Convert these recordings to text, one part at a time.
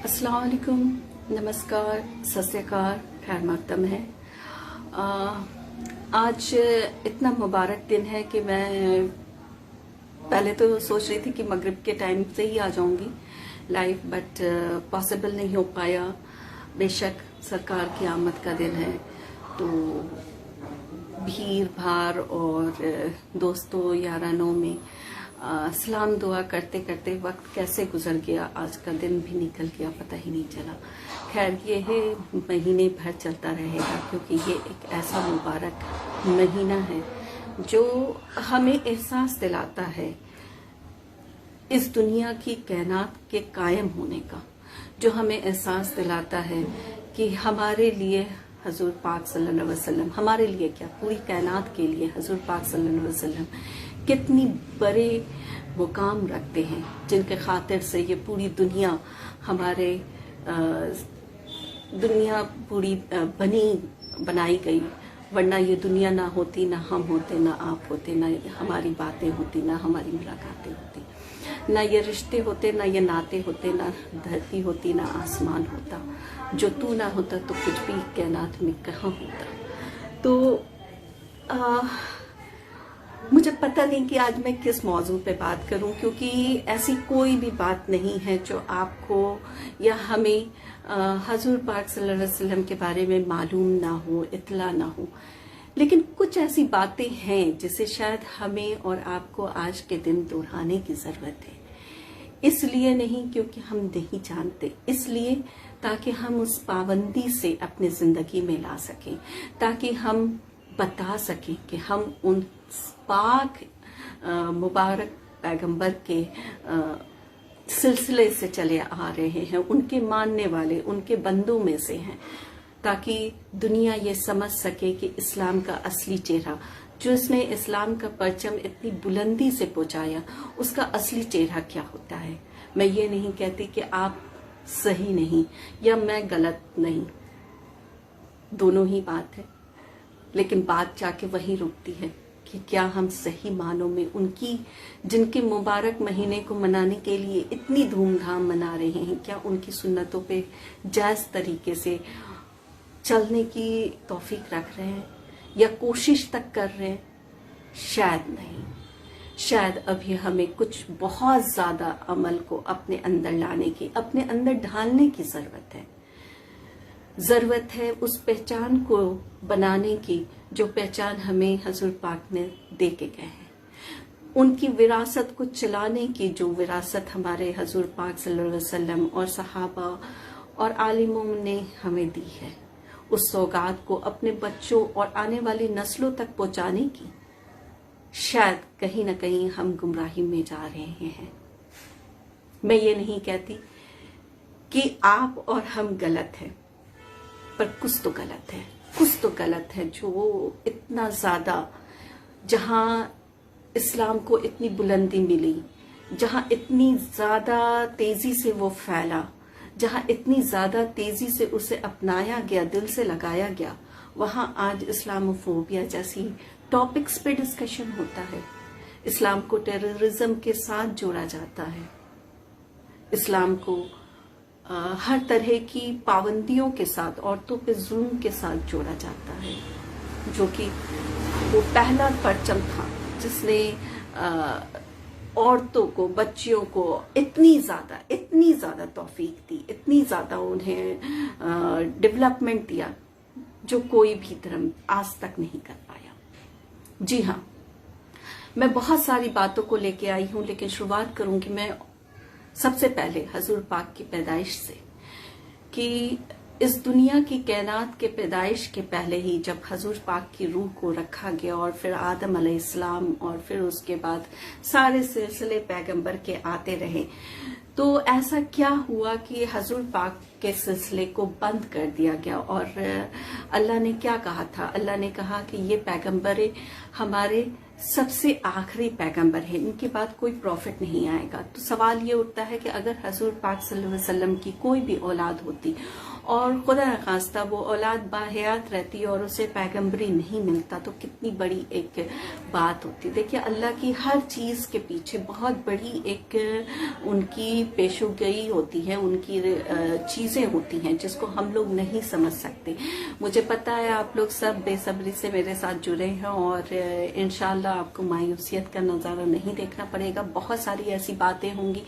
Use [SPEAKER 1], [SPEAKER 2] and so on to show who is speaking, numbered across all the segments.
[SPEAKER 1] अस्सलाम वालेकुम, नमस्कार, सत श्री अकाल, खैर मकदम है। आज इतना मुबारक दिन है कि मैं पहले तो सोच रही थी कि मगरिब के टाइम से ही आ जाऊंगी लाइव, बट पॉसिबल नहीं हो पाया। बेशक सरकार की आमद का दिन है तो भीड़ भाड़ और दोस्तों यारानों में सलाम दुआ करते करते वक्त कैसे गुजर गया, आज का दिन भी निकल गया, पता ही नहीं चला। खैर ये है, महीने भर चलता रहेगा क्योंकि ये एक ऐसा मुबारक महीना है जो हमें एहसास दिलाता है इस दुनिया की कायनात के कायम होने का, जो हमें एहसास दिलाता है कि हमारे लिए हजूर पाक सल्लल्लाहु अलैहि वसल्लम, हमारे लिए क्या पूरी कायनात के लिए हजूर पाक सल्लल्लाहु अलैहि वसल्लम कितनी बड़े मुकाम रखते हैं, जिनके खातिर से ये पूरी दुनिया हमारे दुनिया पूरी बनाई गई। वरना ये दुनिया ना होती, ना हम होते, ना आप होते, ना हमारी बातें होती, ना हमारी मुलाकातें होती, ना ये रिश्ते होते, ना ये नाते होते, ना धरती होती, ना आसमान होता। जो तू ना होता तो कुछ भी कायनात में कहाँ होता। तो मुझे पता नहीं कि आज मैं किस मौजू पे बात करूं, क्योंकि ऐसी कोई भी बात नहीं है जो आपको या हमें हजूर पाक सल्लल्लाहु अलैहि वसल्लम के बारे में मालूम ना हो, इत्तला ना हो। लेकिन कुछ ऐसी बातें हैं जिसे शायद हमें और आपको आज के दिन दोहराने की जरूरत है। इसलिए नहीं क्योंकि हम नहीं जानते, इसलिए ताकि हम उस पाबंदी से अपनी जिंदगी में ला सकें, ताकि हम बता सकें कि हम उन पाक मुबारक पैगंबर के सिलसिले से चले आ रहे हैं, उनके मानने वाले, उनके बंदों में से हैं, ताकि दुनिया ये समझ सके कि इस्लाम का असली चेहरा, जो इसने इस्लाम का परचम इतनी बुलंदी से पहुंचाया, उसका असली चेहरा क्या होता है। मैं ये नहीं कहती कि आप सही नहीं या मैं गलत नहीं, दोनों ही बात है, लेकिन बात जाके वही रुकती है कि क्या हम सही मानों में उनकी, जिनके मुबारक महीने को मनाने के लिए इतनी धूमधाम मना रहे हैं, क्या उनकी सुन्नतों पे जायज तरीके से चलने की तौफीक रख रहे हैं या कोशिश तक कर रहे हैं। शायद नहीं, शायद अभी हमें कुछ बहुत ज्यादा अमल को अपने अंदर लाने की, अपने अंदर ढालने की जरूरत है उस पहचान को बनाने की जो पहचान हमें हजूर पाक ने दे के गए हैं, उनकी विरासत को चलाने की जो विरासत हमारे हजूर पाक सल्लल्लाहु अलैहि वसल्लम और सहाबा और आलिमों ने हमें दी है, उस सौगात को अपने बच्चों और आने वाली नस्लों तक पहुंचाने की। शायद कहीं ना कहीं हम गुमराही में जा रहे हैं। मैं ये नहीं कहती कि आप और हम गलत हैं, पर कुछ तो गलत है, कुछ तो गलत है जो इतना ज्यादा, जहां इस्लाम को इतनी बुलंदी मिली, जहां इतनी ज्यादा तेजी से वो फैला, जहां इतनी ज्यादा तेजी से उसे अपनाया गया, दिल से लगाया गया, वहां आज इस्लामोफोबिया जैसी टॉपिक्स पे डिस्कशन होता है। इस्लाम को टेररिज्म के साथ जोड़ा जाता है, इस्लाम को हर तरह की पाबंदियों के साथ, औरतों पे जुल्म के साथ जोड़ा जाता है, जो कि वो पहला परचम था जिसने औरतों को, बच्चियों को इतनी ज्यादा तौफीक दी, इतनी ज्यादा उन्हें डेवलपमेंट दिया जो कोई भी धर्म आज तक नहीं कर पाया। जी हाँ, मैं बहुत सारी बातों को लेके आई हूं, लेकिन शुरुआत करूंगी मैं सबसे पहले हजूर पाक की पैदाइश से, कि इस दुनिया की कायनात के पैदाइश के पहले ही जब हजूर पाक की रूह को रखा गया और फिर आदम अलैहिस्सलाम और फिर उसके बाद सारे सिलसिले पैगंबर के आते रहे, तो ऐसा क्या हुआ कि हजूर पाक के सिलसिले को बंद कर दिया गया। और अल्लाह ने क्या कहा था, अल्लाह ने कहा कि ये पैगंबर हमारे सबसे आखिरी पैगंबर है, इनके बाद कोई प्रॉफिट नहीं आएगा। तो सवाल ये उठता है कि अगर हजूर पाक सल्लल्लाहु अलैहि वसल्लम की कोई भी औलाद होती اور خدا نخواستہ وہ اولاد باحیات رہتی ہے اور اسے پیغمبری نہیں ملتا تو کتنی بڑی ایک بات ہوتی. دیکھیے اللہ کی ہر چیز کے پیچھے بہت بڑی ایک ان کی پیشگوئی ہوتی ہے, ان کی چیزیں ہوتی ہیں جس کو ہم لوگ نہیں سمجھ سکتے. مجھے پتا ہے آپ لوگ سب بے صبری سے میرے ساتھ جڑے ہیں اور انشاءاللہ آپ کو مایوسیت کا نظارہ نہیں دیکھنا پڑے گا. بہت ساری ایسی باتیں ہوں گی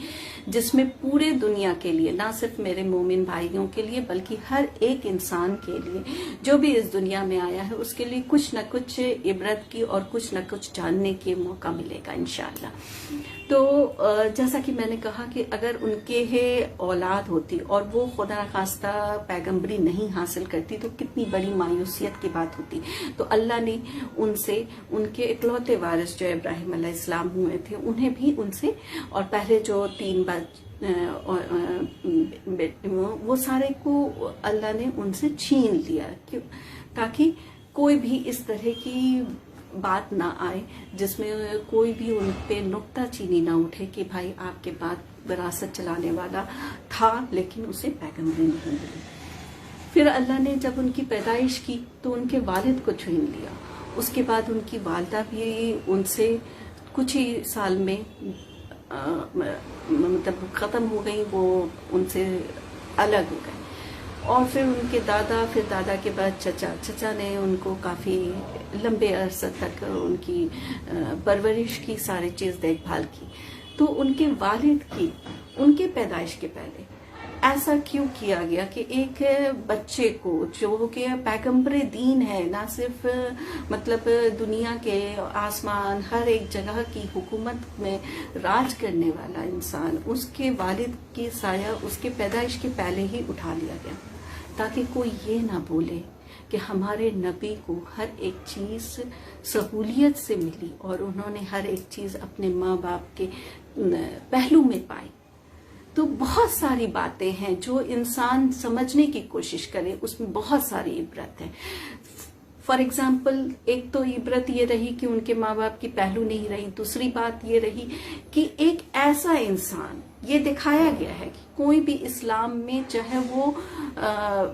[SPEAKER 1] جس میں پورے دنیا کے لیے, نہ صرف میرے مومن بھائیوں کے لیے بلکہ ہر ایک انسان کے لیے جو بھی اس دنیا میں آیا ہے اس کے لیے کچھ نہ کچھ عبرت کی اور کچھ نہ کچھ جاننے کے موقع ملے گا انشاءاللہ. تو جیسا کہ میں نے کہا کہ اگر ان کے اولاد ہوتی اور وہ خدا نخواستہ پیغمبری نہیں حاصل کرتی تو کتنی بڑی مایوسیت کی بات ہوتی. تو اللہ نے ان سے ان کے اکلوتے وارث جو ابراہیم علیہ السلام ہوئے تھے انہیں بھی ان سے, اور پہلے جو 3 وہ سارے کو اللہ نے ان سے چھین لیا تاکہ کوئی بھی اس طرح کی بات نہ آئے جس میں کوئی بھی ان پہ نکتہ چینی نہ اٹھے کہ بھائی آپ کے بعد وراثت چلانے والا تھا لیکن اسے پیغمبری نہیں ملی. پھر اللہ نے جب ان کی پیدائش کی تو ان کے والد کو چھین لیا. اس کے بعد ان کی والدہ بھی ان سے کچھ ہی سال میں مطلب ختم ہو گئی, وہ ان سے الگ ہو گئے. اور پھر ان کے دادا, پھر دادا کے بعد چچا نے ان کو کافی لمبے عرصے تک ان کی پرورش کی, ساری چیز دیکھ بھال کی. تو ان کے والد کی ان کے پیدائش کے پہلے ایسا کیوں کیا گیا کہ ایک بچے کو جو کہ پیغمبر دین ہے, نہ صرف مطلب دنیا کے آسمان ہر ایک جگہ کی حکومت میں راج کرنے والا انسان, اس کے والد کی سایہ اس کے پیدائش کے پہلے ہی اٹھا لیا گیا تاکہ کوئی یہ نہ بولے کہ ہمارے نبی کو ہر ایک چیز سہولیت سے ملی اور انہوں نے ہر ایک چیز اپنے ماں باپ کے پہلو میں پائی. تو بہت ساری باتیں ہیں جو انسان سمجھنے کی کوشش کرے, اس میں بہت ساری عبرت ہے. فار ایگزامپل ایک تو عبرت یہ رہی کہ ان کے ماں باپ کی پہلو نہیں رہی. دوسری بات یہ رہی کہ ایک ایسا انسان, یہ دکھایا گیا ہے کہ کوئی بھی اسلام میں چاہے وہ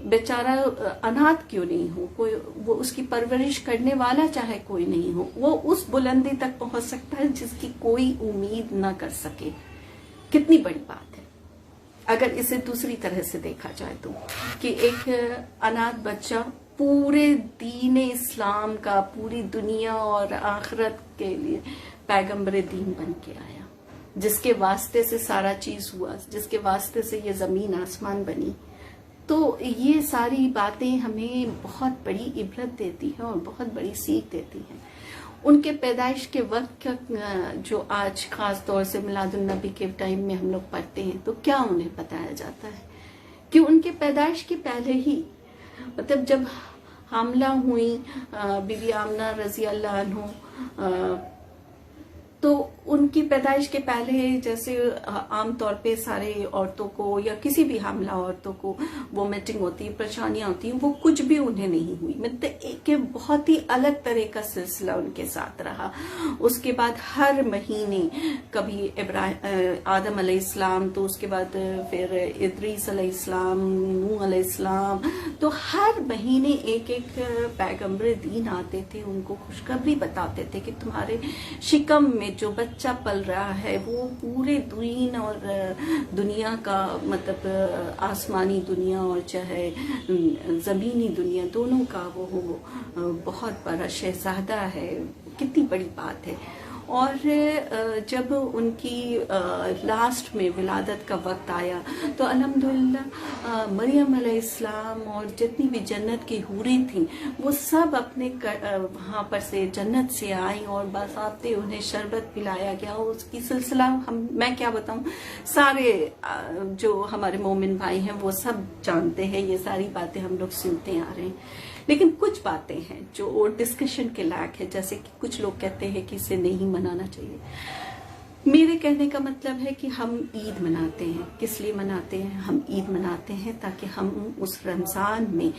[SPEAKER 1] بیچارہ اناتھ کیوں نہیں ہو, کوئی وہ اس کی پرورش کرنے والا چاہے کوئی نہیں ہو, وہ اس بلندی تک پہنچ سکتا ہے جس کی کوئی امید نہ کر سکے. کتنی بڑی بات ہے اگر اسے دوسری طرح سے دیکھا جائے تو, کہ ایک اناتھ بچہ پورے دین اسلام کا پوری دنیا اور آخرت کے لیے پیغمبر دین بن کے آیا, جس کے واسطے سے سارا چیز ہوا, جس کے واسطے سے یہ زمین آسمان بنی. تو یہ ساری باتیں ہمیں بہت بڑی عبرت دیتی ہیں اور بہت بڑی سیکھ دیتی ہیں. ان کے پیدائش کے وقت کا جو آج خاص طور سے میلاد النبی کے ٹائم میں ہم لوگ پڑھتے ہیں تو کیا انہیں بتایا جاتا ہے کہ ان کے پیدائش کے پہلے ہی مطلب جب حاملہ ہوئی بی بی آمنہ رضی اللہ عنہ, تو ان کی پیدائش کے پہلے جیسے عام طور پہ سارے عورتوں کو یا کسی بھی حاملہ عورتوں کو وومیٹنگ ہوتی ہے, پریشانیاں ہوتی ہیں, وہ کچھ بھی انہیں نہیں ہوئی. مطلب ایک بہت ہی الگ طرح کا سلسلہ ان کے ساتھ رہا. اس کے بعد ہر مہینے کبھی آدم علیہ السلام, تو اس کے بعد پھر ادریس علیہ السلام, نوح علیہ السلام, تو ہر مہینے ایک ایک پیغمبر دین آتے تھے, ان کو خوشخبری بتاتے تھے کہ تمہارے شکم میں جو بچہ پل رہا ہے وہ پورے دین اور دنیا کا مطلب آسمانی دنیا اور چاہے زمینی دنیا دونوں کا وہ بہت بڑا شہزادہ ہے. کتنی بڑی بات ہے. اور جب ان کی لاسٹ میں ولادت کا وقت آیا تو الحمدللہ مریم علیہ السلام اور جتنی بھی جنت کی حوریں تھیں وہ سب اپنے وہاں پر سے جنت سے آئیں اور باضابطے انہیں شربت پلایا گیا. اس کی سلسلہ میں کیا بتاؤں, سارے جو ہمارے مومن بھائی ہیں وہ سب جانتے ہیں, یہ ساری باتیں ہم لوگ سنتے آ رہے ہیں. لیکن کچھ باتیں ہیں جو ڈسکشن کے لائق ہے, جیسے کہ کچھ لوگ کہتے ہیں کہ اسے نہیں منانا چاہیے. मेरे कहने का मतलब है कि हम ईद मनाते हैं। किस लिए मनाते हैं? हम ईद मनाते हैं ताकि हम उस रमजान में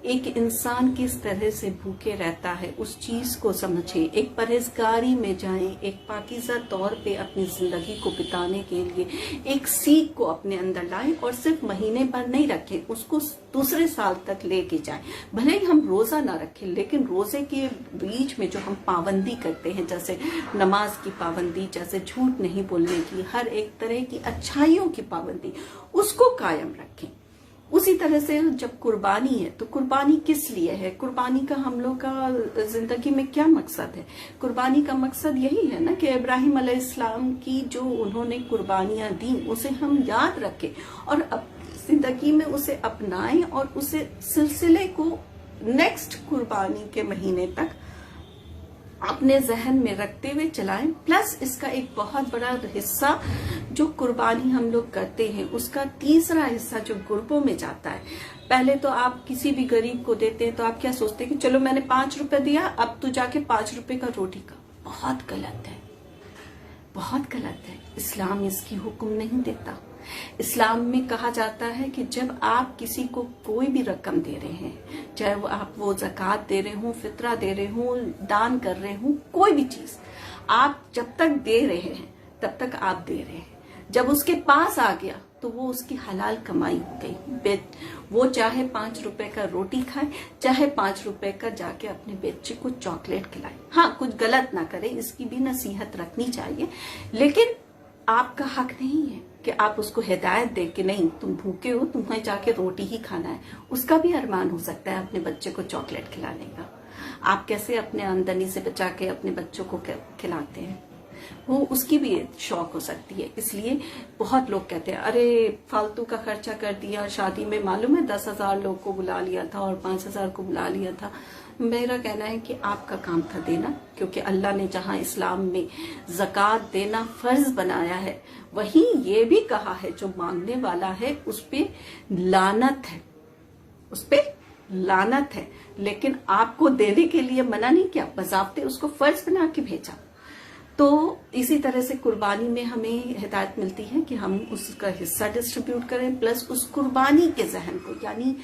[SPEAKER 1] एक इंसान किस तरह से भूखे रहता है उस चीज को समझे, एक परहेजगारी में जाएं, एक पाकीज़ा तौर पे अपनी जिंदगी को बिताने के लिए एक सीख को अपने अंदर लाएं और सिर्फ महीने भर नहीं रखें, उसको दूसरे साल तक लेके जाएं। भले ही हम रोजा ना रखें, लेकिन रोजे के बीच में जो हम पाबंदी करते हैं, जैसे नमाज की पाबंदी, जैसे झूठ नहीं बोलने की, हर एक तरह की अच्छाइयों की पाबंदी, उसको कायम रखें। उसी तरह से जब कुर्बानी है तो कुर्बानी किस लिए है? कुर्बानी का हम लोग का जिंदगी में क्या मकसद है? कुर्बानी का मकसद यही है ना कि इब्राहिम अलैहिस्सलाम की जो उन्होंने कुर्बानियां दी उसे हम याद रखें और अब जिंदगी में उसे अपनाएं और उसे सिलसिले को नेक्स्ट कुर्बानी के महीने तक अपने जहन में रखते हुए चलाएं। प्लस इसका एक बहुत बड़ा हिस्सा जो कुर्बानी हम लोग करते हैं उसका तीसरा हिस्सा जो गुरबों में जाता है। पहले तो आप किसी भी गरीब को देते हैं तो आप क्या सोचते हैं कि चलो मैंने 5 रुपए दिया, अब तू जाके 5 रुपए का रोटी का। बहुत गलत है, बहुत गलत है। इस्लाम इसकी हुक्म नहीं देता। इस्लाम में कहा जाता है कि जब आप किसी को कोई भी रकम दे रहे हैं, चाहे वो आप वो ज़कात दे रहे हो, फितरा दे रहे हो, दान कर रहे हो, कोई भी चीज आप जब तक दे रहे हैं तब तक आप दे रहे हैं। जब उसके पास आ गया तो वो उसकी हलाल कमाई हो गई। वो चाहे 5 रुपए का रोटी खाए, चाहे 5 रुपए का जाके अपने बच्चे को चॉकलेट खिलाए। हाँ, कुछ गलत ना करे, इसकी भी नसीहत रखनी चाहिए, लेकिन आपका हक नहीं है कि आप उसको हिदायत दे कि नहीं तुम भूखे हो, तुम्हें जाके रोटी ही खाना है। उसका भी अरमान हो सकता है अपने बच्चे को चॉकलेट खिलाने का। आप कैसे अपने आमदनी से बचा के अपने बच्चों को खिलाते हैं? वो उसकी भी शौक हो सकती है। इसलिए बहुत लोग कहते हैं अरे फालतू का खर्चा कर दिया, शादी में मालूम है 10,000 लोग को बुला लिया था और 5,000 को बुला लिया था। मेरा कहना है कि आपका काम था देना, क्योंकि अल्लाह ने जहां इस्लाम में ज़कात देना फर्ज बनाया है, वहीं ये भी कहा है जो मांगने वाला है उस पे लानत है, उस पे लानत है। लेकिन आपको देने के लिए मना नहीं किया, बजाब्ते उसको फर्ज बना के भेजा। तो इसी तरह से कुर्बानी में हमें हिदायत मिलती है कि हम उसका हिस्सा डिस्ट्रीब्यूट करें, प्लस उस कुर्बानी के जहन को, यानी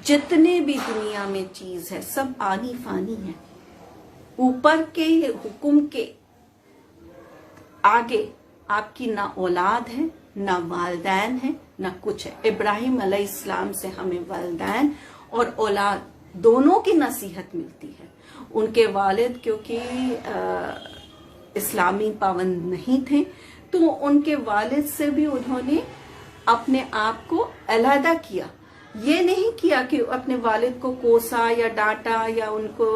[SPEAKER 1] जितने भी दुनिया में चीज है सब आनी फानी है। ऊपर के हुक्म के आगे आपकी ना औलाद है, ना वालिदैन है, ना कुछ है। इब्राहिम अलैहिस्सलाम से हमें वालिदैन और औलाद दोनों की नसीहत मिलती है। उनके वालिद क्योंकि इस्लामी पाबंद नहीं थे, तो उनके वालिद से भी उन्होंने अपने आप को अलहदा किया। ये नहीं किया कि अपने वालिद को कोसा या डांटा या उनको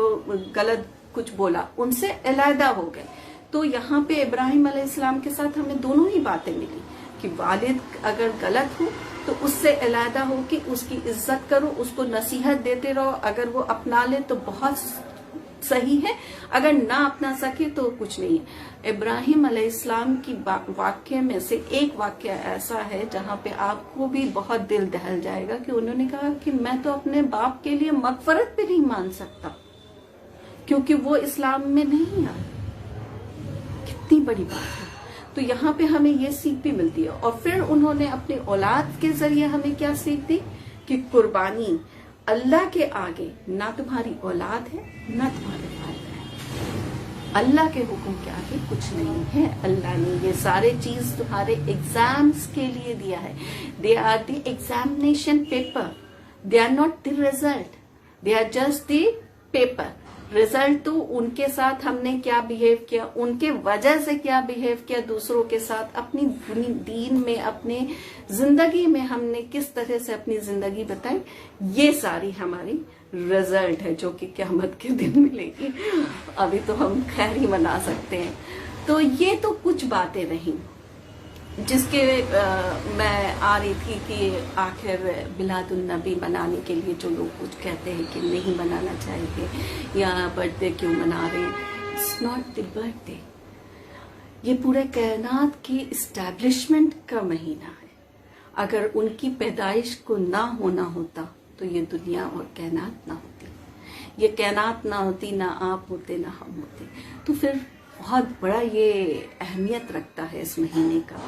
[SPEAKER 1] गलत कुछ बोला, उनसे अलहदा हो गए। तो यहाँ पे इब्राहिम अलैहिस्सलाम के साथ हमें दोनों ही बातें मिली कि वालिद अगर गलत हो तो उससे अलहदा हो कि उसकी इज्जत करो, उसको नसीहत देते रहो। अगर वो अपना ले तो बहुत सही है, अगर ना अपना सके तो कुछ नहीं है। इब्राहिम अलैहिस्सलाम की वाक्य में से एक वाक्य ऐसा है जहां पे आपको भी बहुत दिल दहल जाएगा कि उन्होंने कहा कि मैं तो अपने बाप के लिए मगफरत भी नहीं मान सकता क्योंकि वो इस्लाम में नहीं आया। कितनी बड़ी बात है। तो यहाँ पे हमें ये सीख भी मिलती है। और फिर उन्होंने अपने औलाद के जरिए हमें क्या सीख दी कि कुर्बानी अल्लाह के आगे ना तुम्हारी औलाद है ना तुम्हारे वालिद है। अल्लाह के हुक्म के आगे कुछ नहीं है। अल्लाह ने ये सारे चीज तुम्हारे एग्जाम्स के लिए दिया है। They are the examination paper, they are not the result, they are just the paper. Result तो उनके साथ हमने क्या बिहेव किया, उनके वजह से क्या बिहेव किया दूसरों के साथ, अपनी दीन में, अपने जिंदगी में हमने किस तरह से अपनी जिंदगी बताई, ये सारी हमारी रिजल्ट है जो कि क़यामत के दिन मिलेगी। अभी तो हम खैर ही मना सकते हैं। तो ये तो कुछ बातें रही जिसके मैं आ रही थी कि आखिर मिलादुन नबी मनाने के लिए जो लोग कुछ कहते हैं कि नहीं मनाना चाहिए या बर्थडे क्यों मना रहे हैं, इट्स नॉट द बर्थडे। ये पूरे कायनात की इस्टेब्लिशमेंट का महीना है। अगर उनकी पैदाइश को ना होना होता तो ये दुनिया और कायनात ना होती, ये कायनात ना होती, ना आप होते ना हम होते। तो फिर बहुत बड़ा ये अहमियत रखता है इस महीने का।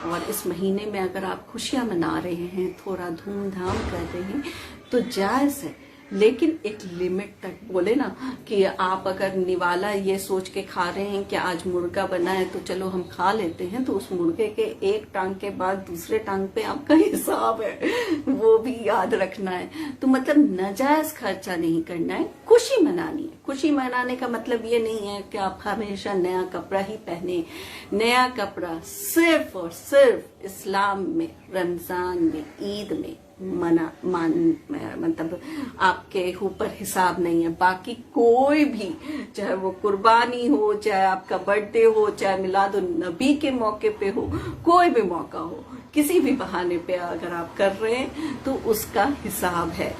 [SPEAKER 1] और इस महीने में अगर आप खुशियां मना रहे हैं, थोड़ा धूमधाम कर रहे हैं तो जायज़ है, लेकिन एक लिमिट तक। बोले ना कि आप अगर निवाला ये सोच के खा रहे हैं कि आज मुर्गा बना है तो चलो हम खा लेते हैं, तो उस मुर्गे के एक टांग के बाद दूसरे टांग पे आपका हिसाब है, वो भी याद रखना है। तो मतलब नाजायज खर्चा नहीं करना है, खुशी मनानी है। खुशी मनाने का मतलब ये नहीं है कि आप हमेशा नया कपड़ा ही पहने। नया कपड़ा सिर्फ और सिर्फ इस्लाम में, रमजान में, ईद में मतलब आपके ऊपर हिसाब नहीं है। बाकी कोई भी, चाहे वो कुर्बानी हो, चाहे आपका बर्थडे हो, चाहे मिलादुन नबी के मौके पे हो, कोई भी मौका हो, किसी भी बहाने पे अगर आप कर रहे हैं तो उसका हिसाब है।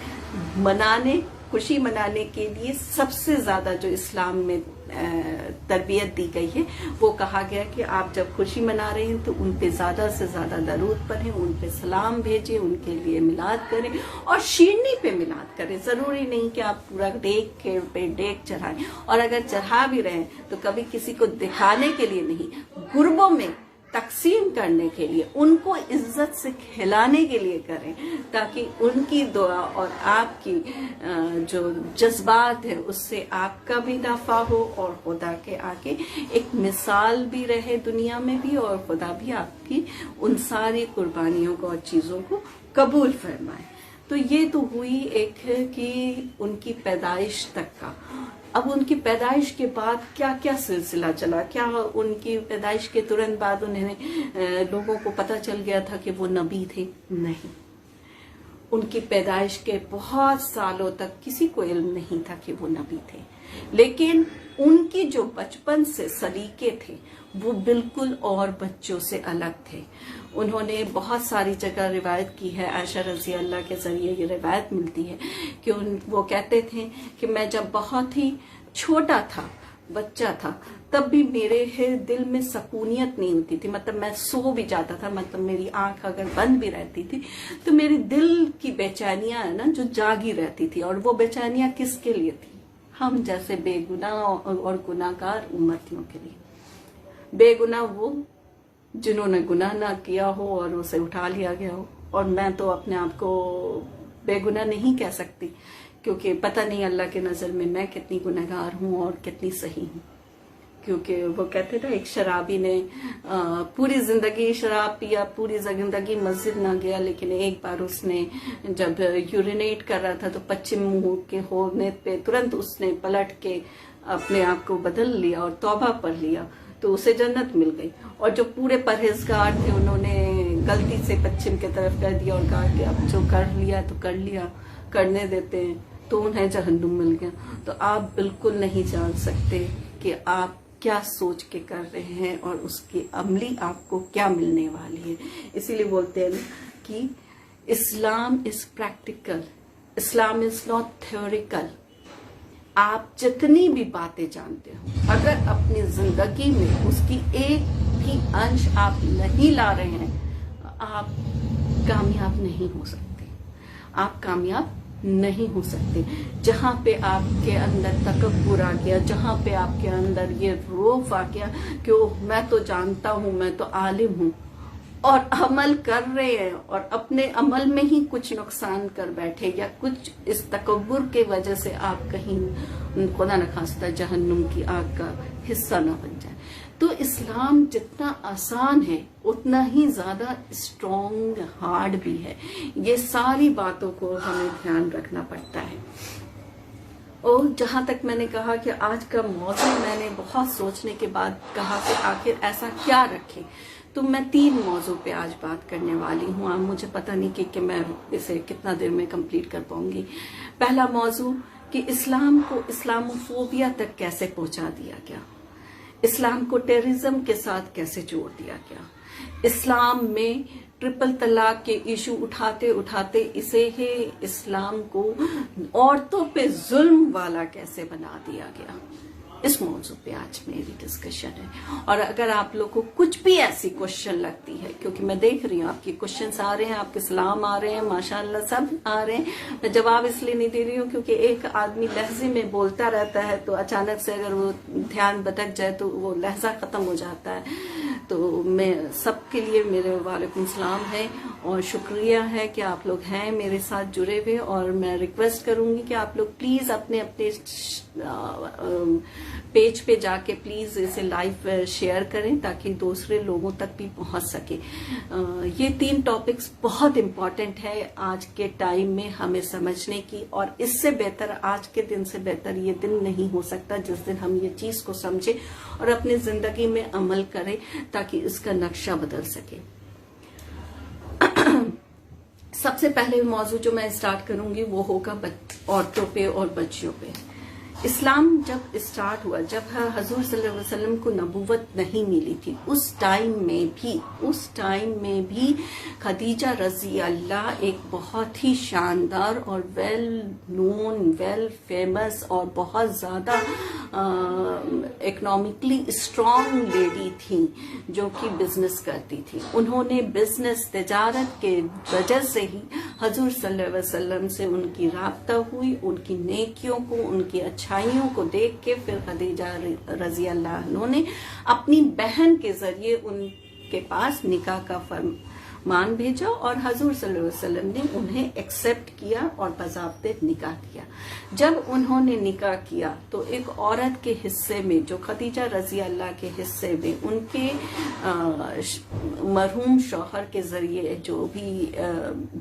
[SPEAKER 1] खुशी मनाने के लिए सबसे ज्यादा जो इस्लाम में तरबियत दी गई है, वो कहा गया कि आप जब खुशी मना रहे हैं तो उन पे ज्यादा से ज्यादा दरूद पढ़ें, उन पे सलाम भेजें, उनके लिए मिलाद करें और शीरनी पे मिलाद करें। जरूरी नहीं कि आप पूरा डेक चढ़ाएं, और अगर चढ़ा भी रहे हैं तो कभी किसी को दिखाने के लिए नहीं, गुरबों में तकसीम करने के लिए, उनको इज्जत से खिलाने के लिए करें, ताकि उनकी दुआ और आपकी जो जज्बात है उससे आपका भी नफा हो और खुदा के आगे एक मिसाल भी रहे दुनिया में भी, और खुदा भी आपकी उन सारी कुर्बानियों को और चीजों को कबूल फरमाए। तो ये तो हुई एक कि उनकी पैदाइश तक का। अब उनकी पैदाइश के बाद क्या क्या सिलसिला चला? क्या उनकी पैदाइश के तुरंत बाद उन्हें लोगों को पता चल गया था कि वो नबी थे? नहीं, उनकी पैदाइश के बहुत सालों तक किसी को इल्म नहीं था कि वो नबी थे। लेकिन उनकी जो बचपन से सलीके थे वो बिल्कुल और बच्चों से अलग थे। उन्होंने बहुत सारी जगह रिवायत की है, आयशा रज़ी अल्लाह के जरिए ये रिवायत मिलती है कि वो कहते थे कि मैं जब बहुत ही छोटा था, बच्चा था, तब भी मेरे दिल में सकूनियत नहीं होती थी। मतलब मैं सो भी जाता था, मतलब मेरी आंख अगर बंद भी रहती थी तो मेरी दिल की बेचैनियां है ना जो जागी रहती थी। और वो बेचैनियां किसके लिए थी? हम जैसे बेगुनाह और गुनाहगार उम्मतियों के लिए। बेगुनाह वो जिन्होंने गुनाह ना किया हो और उसे उठा लिया गया हो। और मैं तो अपने आप को बेगुनाह नहीं कह सकती, क्योंकि पता नहीं अल्लाह के नजर में मैं कितनी गुनहगार हूँ और कितनी सही हूँ। क्योंकि वो कहते ना, एक शराबी ने पूरी जिंदगी शराब पिया, पूरी जिंदगी मस्जिद ना गया, लेकिन एक बार उसने जब यूरिनेट कर रहा था तो पश्चिम मुंह के होने पे तुरंत उसने पलट के अपने आप को बदल लिया और तौबा पढ़ लिया, तो उसे जन्नत मिल गई। और जो पूरे परहेजगार थे उन्होंने गलती से पश्चिम की तरफ कर दिया और कहा कि अब जो कर लिया तो कर लिया, करने देते हैं, तो उन्हें जहन्नुम मिल गया। तो आप बिल्कुल नहीं जान सकते कि आप क्या सोच के कर रहे हैं और उसकी अमली आपको क्या मिलने वाली है। इसीलिए बोलते हैं कि Islam is practical, Islam is not theoretical. आप जितनी भी बातें जानते हो, अगर अपनी जिंदगी में उसकी एक भी अंश आप नहीं ला रहे हैं, आप कामयाब नहीं हो सकते। आप कामयाब नहीं हो सकते। जहां पे आपके अंदर तकब्बुर आ गया, जहां पे आपके अंदर ये रौफ आ गया कि मैं तो जानता हूं, मैं तो आलिम हूं, और अमल कर रहे हैं और अपने अमल में ही कुछ नुकसान कर बैठे, या कुछ इस तकब्बुर के वजह से आप कहीं खुदा न खास्ता जहन्नुम की आग का हिस्सा न बन जाए। तो इस्लाम जितना आसान है उतना ही ज्यादा स्ट्रॉन्ग हार्ड भी है। ये सारी बातों को हमें ध्यान रखना पड़ता है। और जहां तक मैंने कहा कि आज का मौसम, मैंने बहुत सोचने के बाद कहा कि आखिर ऐसा क्या रखें, तो मैं 3 मौजू पे आज बात करने वाली हूँ। मुझे पता नहीं कि मैं इसे कितना देर में कंप्लीट कर पाऊंगी। पहला मौजू कि इस्लाम को इस्लामोफोबिया तक कैसे पहुंचा दिया गया, इस्लाम को टेररिज्म के साथ कैसे जोड़ दिया गया, इस्लाम में ट्रिपल तलाक के इशू उठाते उठाते इसे ही इस्लाम को औरतों पे जुल्म वाला कैसे बना दिया गया। इस मौजू पे आज मेरी डिस्कशन है। और अगर आप लोग को कुछ भी ऐसी क्वेश्चन लगती है, क्योंकि मैं देख रही हूँ आपके क्वेश्चंस आ रहे हैं, आपके सलाम आ रहे हैं, माशाल्लाह सब आ रहे हैं, मैं जवाब इसलिए नहीं दे रही हूँ क्योंकि एक आदमी लहजे में बोलता रहता है तो अचानक से अगर वो ध्यान भटक जाए तो वो लहजा खत्म हो जाता है। तो मैं सबके लिए मेरे वालेकुम सलाम है और शुक्रिया है कि आप लोग हैं मेरे साथ जुड़े हुए। और मैं रिक्वेस्ट करूंगी कि आप लोग प्लीज अपने अपने पेज पे जाके प्लीज इसे लाइव शेयर करें ताकि दूसरे लोगों तक भी पहुंच सके। ये 3 टॉपिक्स बहुत इम्पोर्टेंट है आज के टाइम में हमें समझने की, और इससे बेहतर आज के दिन से बेहतर ये दिन नहीं हो सकता जिस दिन हम ये चीज को समझे और अपनी जिंदगी में अमल करें ताकि इसका नक्शा बदल सके। सबसे पहले मौजू जो मैं स्टार्ट करूंगी वो होगा औरतों पे और बच्चियों पे। इस्लाम जब स्टार्ट हुआ, जब हजूर सल्लल्लाहु अलैहि वसल्लम को नबूवत नहीं मिली थी, उस टाइम में भी खदीजा रजी अल्लाह एक बहुत ही शानदार और वेल नोन, वेल फेमस और बहुत ज्यादा इकोनॉमिकली स्ट्रांग लेडी थी जो कि बिजनेस करती थी। उन्होंने बिजनेस तिजारत के वजह से ही हजूर सल्लल्लाहु अलैहि वसल्लम से उनकी राब्ता हुई, उनकी नेकियों को, उनकी अच्छाइयों को देख के फिर खदीजा रजी अल्लाह अन्हा ने अपनी बहन के जरिए उनके पास निकाह का फरमान भेजा और हजूर सल्लल्लाहु अलैहि वसल्लम ने उन्हें एक्सेप्ट किया और बाज़ाब्ते निकाह किया। जब उन्होंने निकाह किया तो एक औरत के हिस्से में, जो खदीजा रजी अल्लाह के हिस्से में उनके मरहूम शौहर के जरिए जो भी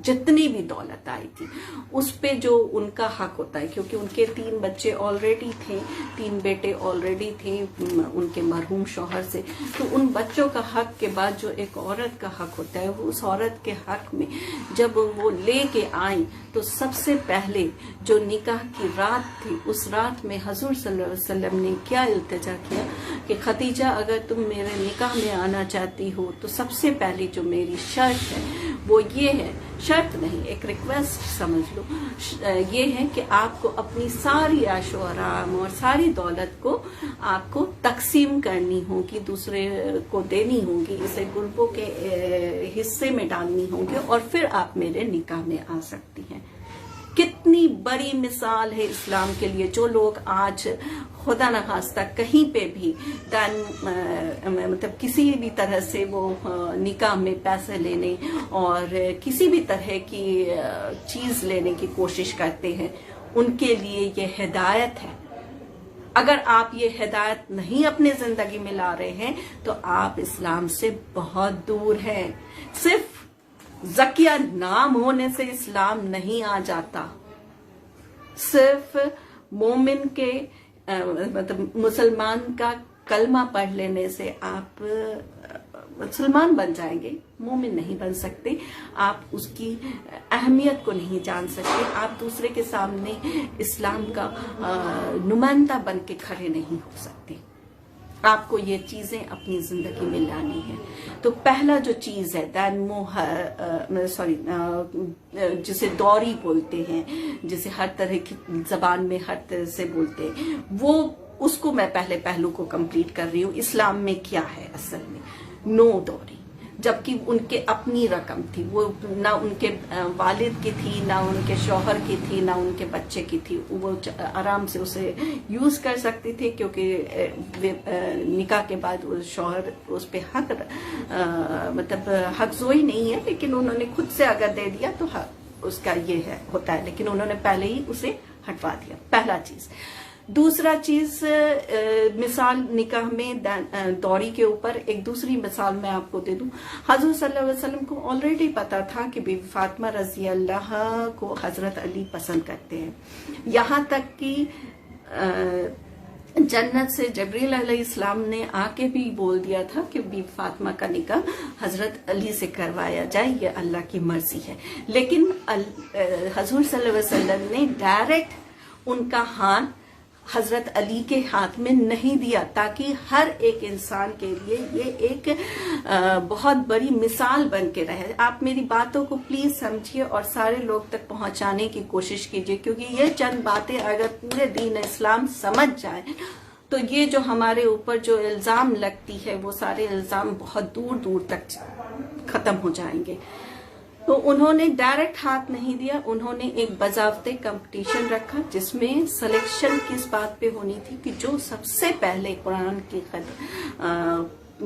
[SPEAKER 1] जितनी भी दौलत आई थी उस पे जो उनका हक होता है, क्योंकि उनके 3 बच्चे ऑलरेडी थे, 3 बेटे ऑलरेडी थे उनके मरहूम शौहर से, तो उन बच्चों का हक के बाद जो एक औरत का हक होता है वो उस औरत के हक में जब वो लेके आई तो सबसे पहले जो निकाह की रात थी उस रात में हजूर सल्लल्लाहु अलैहि वसल्लम ने क्या इल्तिजा किया कि खदीजा अगर तुम मेरे निकाह में आना चाहती हो तो सबसे पहली जो मेरी शर्त है वो ये है, शर्त नहीं एक रिक्वेस्ट समझ लो, ये है कि आपको अपनी सारी आशो आराम और सारी दौलत को आपको तकसीम करनी होगी, दूसरे को देनी होगी, इसे गुरबों के हिस्से में डालनी होगी और फिर आप मेरे निकाह में आ सकती हैं। कितनी बड़ी मिसाल है इस्लाम के लिए। जो लोग आज खुदा न खास्ता कहीं पे भी दान मतलब किसी भी तरह से वो निकाह में पैसे लेने और किसी भी तरह की चीज लेने की कोशिश करते हैं, उनके लिए ये हिदायत है। अगर आप ये हिदायत नहीं अपने जिंदगी में ला रहे हैं तो आप इस्लाम से बहुत दूर हैं। सिर्फ ज़किया नाम होने से इस्लाम नहीं आ जाता, सिर्फ मोमिन के मतलब मुसलमान का कलमा पढ़ लेने से आप मुसलमान बन जाएंगे, मोमिन नहीं बन सकते। आप उसकी अहमियत को नहीं जान सकते, आप दूसरे के सामने इस्लाम का नुमाइंदा बन के खड़े नहीं हो सकते। आपको ये चीजें अपनी जिंदगी में लानी है। तो पहला जो चीज है जिसे दौरी बोलते हैं, जिसे हर तरह की जबान में हर तरह से बोलते हैं, वो उसको मैं पहले पहलू को कंप्लीट कर रही हूँ। इस्लाम में क्या है असल में? नो दौरी, जबकि उनके अपनी रकम थी, वो ना उनके वालिद की थी, ना उनके शौहर की थी, ना उनके बच्चे की थी। वो आराम से उसे यूज कर सकती थी क्योंकि निकाह के बाद वो शौहर उस पे हक मतलब हकजोई नहीं है, लेकिन उन्होंने खुद से अगर दे दिया तो उसका ये है होता है, लेकिन उन्होंने पहले ही उसे हटवा दिया। पहला चीज। दूसरा चीज, मिसाल निकाह में दौरी के ऊपर एक दूसरी मिसाल मैं आपको दे दूं। हजरत सल्लल्लाहु अलैहि वसल्लम को ऑलरेडी पता था कि बीबी फातिमा रजी अल्लाह को हजरत अली पसंद करते हैं। यहाँ तक कि जन्नत से जबरील अलैहिस्सलाम ने आके भी बोल दिया था कि बीबी फातिमा का निकाह हजरत अली से करवाया जाए, ये अल्लाह की मर्जी है। लेकिन हजूर सल्लल्लाहु अलैहि वसल्लम ने डायरेक्ट उनका हाथ हजरत अली के हाथ में नहीं दिया, ताकि हर एक इंसान के लिए ये एक बहुत बड़ी मिसाल बन के रहे। आप मेरी बातों को प्लीज समझिए और सारे लोग तक पहुंचाने की कोशिश कीजिए, क्योंकि ये चंद बातें अगर पूरे दीन इस्लाम समझ जाए तो ये जो हमारे ऊपर जो इल्जाम लगती है वो सारे इल्जाम बहुत दूर दूर तक खत्म हो जाएंगे। तो उन्होंने डायरेक्ट हाथ नहीं दिया, उन्होंने एक बजावते कंपटीशन रखा जिसमें सिलेक्शन किस बात पे होनी थी कि जो सबसे पहले कुरान की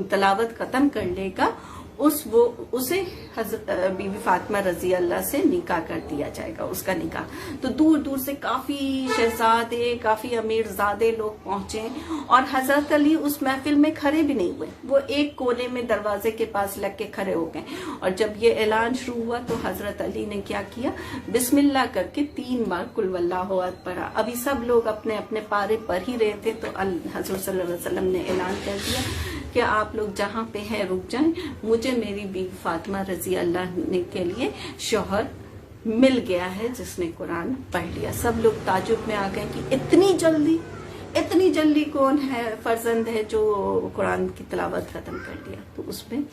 [SPEAKER 1] तलावत खत्म कर लेगा उसे बीबी फातिमा रजी अल्लाह से निकाह कर दिया जाएगा, उसका निकाह। तो दूर दूर से काफी शहजादे, काफी अमीरजादे लोग पहुंचे और हजरत अली उस महफिल में खड़े भी नहीं हुए, वो एक कोने में दरवाजे के पास लग के खड़े हो गए। और जब ये ऐलान शुरू हुआ तो हजरत अली ने क्या किया, बिस्मिल्लाह करके 3 बार कुल वल्लाहु अहद पढ़ा। अभी सब लोग अपने अपने पारे पढ़ ही रहे थे तो हजरत सल्लल्लाहु अलैहि वसल्लम ने ऐलान कर दिया कि आप लोग जहाँ पे हैं रुक जाएं, मुझे मेरी बीवी फातिमा रजी अल्लाह के लिए शौहर मिल गया है जिसने कुरान पढ़ लिया। सब लोग ताजुब में आ गए कि इतनी जल्दी कौन है फर्जंद है जो कुरान की तिलावत खत्म कर लिया। तो उसमें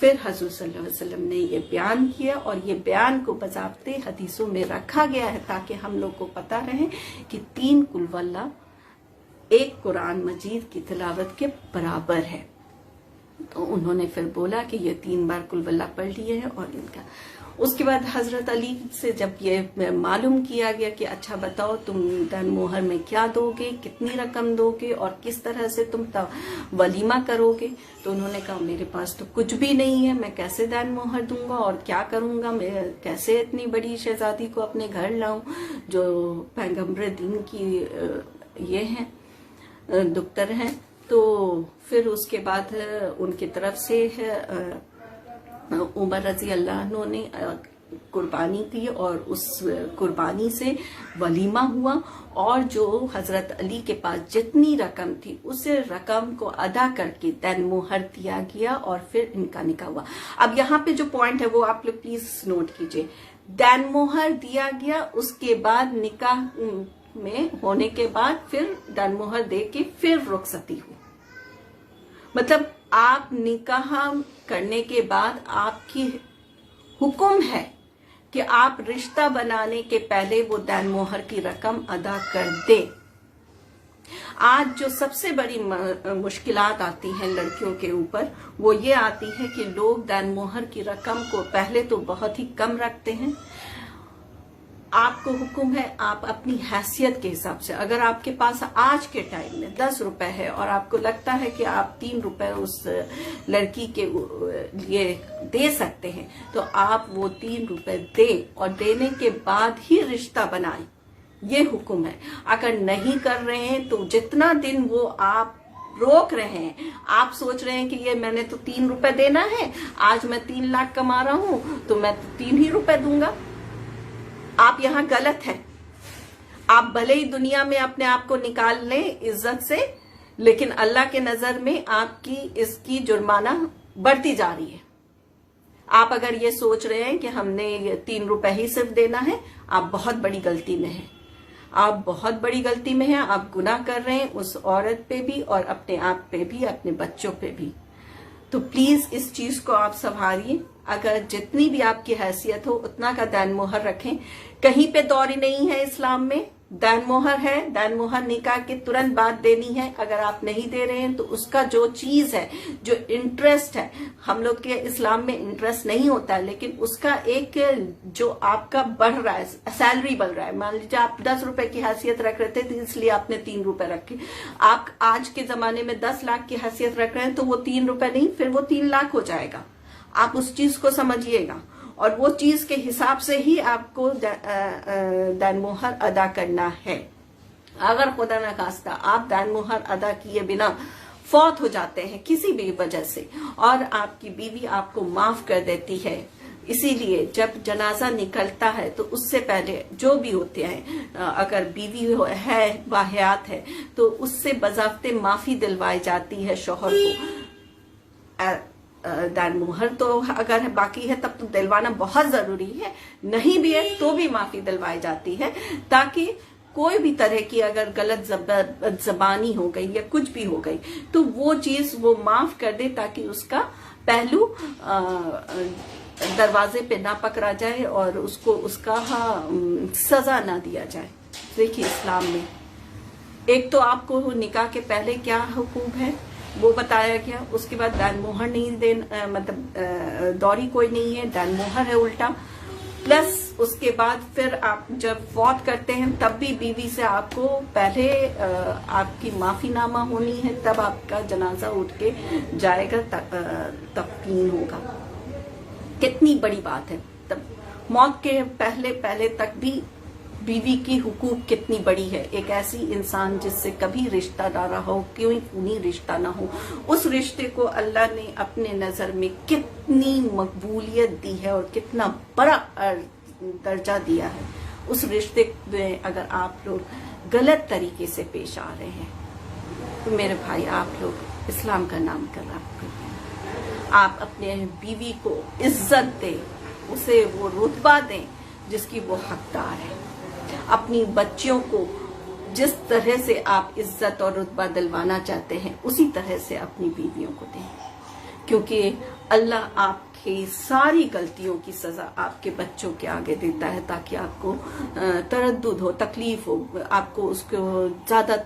[SPEAKER 1] फिर हुज़ूर सल्लल्लाहु अलैहि वसल्लम ने ये बयान किया और ये बयान को बज़ाब्ते हदीसों में रखा गया है ताकि हम लोग को पता रहे कि 3 कुल वल्लाह एक कुरान मजीद की तिलावत के बराबर है। तो उन्होंने फिर बोला कि ये 3 बार कुल वल्लाह पढ़ लिए हैं और इनका। उसके बाद हजरत अली से जब ये मालूम किया गया कि अच्छा बताओ तुम दान मोहर में क्या दोगे, कितनी रकम दोगे और किस तरह से तुम वलीमा करोगे, तो उन्होंने कहा मेरे पास तो कुछ भी नहीं है, मैं कैसे दान मोहर दूंगा और क्या करूंगा, मैं कैसे इतनी बड़ी शहजादी को अपने घर लाऊं जो पैगंबर दीन की ये हैं दुख्तर हैं। तो फिर उसके बाद उनकी तरफ से उमर रजी अल्लाह ने कुर्बानी दी और उस कुर्बानी से वलीमा हुआ और जो हजरत अली के पास जितनी रकम थी उस रकम को अदा करके दैन मोहर दिया गया और फिर इनका निकाह हुआ। अब यहाँ पे जो पॉइंट है वो आप लोग प्लीज नोट कीजिए, दैन मोहर दिया गया, उसके बाद निकाह में होने के बाद फिर दैन मोहर दे के फिर रुखसती हुई। मतलब आप निकाह करने के बाद आपकी हुक्म है कि आप रिश्ता बनाने के पहले वो दैन मोहर की रकम अदा कर दे। आज जो सबसे बड़ी मुश्किलात आती हैं लड़कियों के ऊपर वो ये आती है कि लोग दैन मोहर की रकम को पहले तो बहुत ही कम रखते हैं। आपको हुक्म है आप अपनी हैसियत के हिसाब से, अगर आपके पास आज के टाइम में 10 रुपए है और आपको लगता है कि आप 3 रुपए उस लड़की के लिए दे सकते हैं तो आप वो 3 रुपए दे और देने के बाद ही रिश्ता बनाएं, ये हुक्म है। अगर नहीं कर रहे हैं तो जितना दिन वो आप रोक रहे हैं, आप सोच रहे हैं कि ये मैंने तो 3 रुपए देना है, आज मैं 3 लाख कमा रहा हूं तो मैं 3 ही रुपए दूंगा, आप यहां गलत हैं। आप भले ही दुनिया में अपने आप को निकाल लें इज्जत से, लेकिन अल्लाह के नजर में आपकी इसकी जुर्माना बढ़ती जा रही है। आप अगर ये सोच रहे हैं कि हमने 3 रुपए ही सिर्फ देना है, आप बहुत बड़ी गलती में हैं, आप बहुत बड़ी गलती में हैं। आप गुनाह कर रहे हैं उस औरत पे भी और अपने आप पे भी, अपने बच्चों पे भी। तो प्लीज इस चीज को आप संभालिए। अगर जितनी भी आपकी हैसियत हो उतना का दैन मोहर रखें। कहीं पे दौरी नहीं है इस्लाम में, दैन मोहर है, दैन मोहर निकाह के तुरंत बाद देनी है। अगर आप नहीं दे रहे हैं तो उसका जो चीज है, जो इंटरेस्ट है, हम लोग के इस्लाम में इंटरेस्ट नहीं होता है, लेकिन उसका एक जो आपका बढ़ रहा है, सैलरी बढ़ रहा है। मान लीजिए आप 10 रुपए की हैसियत रख रहे थे तो इसलिए आपने 3 रुपए रखे। आप आज के जमाने में 10 लाख की हैसियत रख रहे हैं तो वो 3 रुपए नहीं, फिर वो 3 लाख हो जाएगा। आप उस चीज को समझिएगा और वो चीज के हिसाब से ही आपको दैन मोहर अदा करना है। अगर खुदा न खास्ता आप दैन मोहर अदा किए बिना फौत हो जाते हैं किसी भी वजह से और आपकी बीवी आपको माफ कर देती है, इसीलिए जब जनाजा निकलता है तो उससे पहले जो भी होते हैं, अगर बीवी है बाहयात है तो उससे बज़ाब्ते माफी दिलवाई जाती है शौहर को। दैन मोहर तो अगर बाकी है तब तो दिलवाना बहुत जरूरी है, नहीं भी है तो भी माफी दिलवाई जाती है ताकि कोई भी तरह की अगर गलत जबानी हो गई या कुछ भी हो गई तो वो चीज वो माफ कर दे ताकि उसका पहलू दरवाजे पे ना पकड़ा जाए और उसको उसका सजा ना दिया जाए। देखिए इस्लाम में एक तो आपको निकाह के पहले क्या हुकूक है वो बताया गया, उसके बाद दान मोहर नहीं देना, मतलब दौरी कोई नहीं है, दान मोहर है उल्टा, प्लस उसके बाद फिर आप जब फौत करते हैं तब भी बीवी से आपको पहले आपकी माफीनामा होनी है, तब आपका जनाजा उठ के जाएगा, तकफीन होगा। कितनी बड़ी बात है। तब मौत के पहले पहले तक भी बीवी की हुकूक कितनी बड़ी है। एक ऐसी इंसान जिससे कभी रिश्ता ना रहा हो, क्यों खूनी रिश्ता ना हो, उस रिश्ते को अल्लाह ने अपने नजर में कितनी मकबूलियत दी है और कितना बड़ा दर्जा दिया है। उस रिश्ते में अगर आप लोग गलत तरीके से पेश आ रहे हैं तो मेरे भाई आप लोग इस्लाम का नाम कर रहे हैं। आप अपने बीवी को इज्जत दें, उसे वो रुतबा दें जिसकी वो हकदार है। अपनी बच्चियों को जिस तरह से आप इज्जत और रुतबा दिलवाना चाहते हैं उसी तरह से अपनी बीवियों को दें, क्योंकि अल्लाह आपकी सारी गलतियों की सजा आपके बच्चों के आगे देता है, ताकि आपको तरद्दुद हो, तकलीफ हो, आपको उसको ज्यादा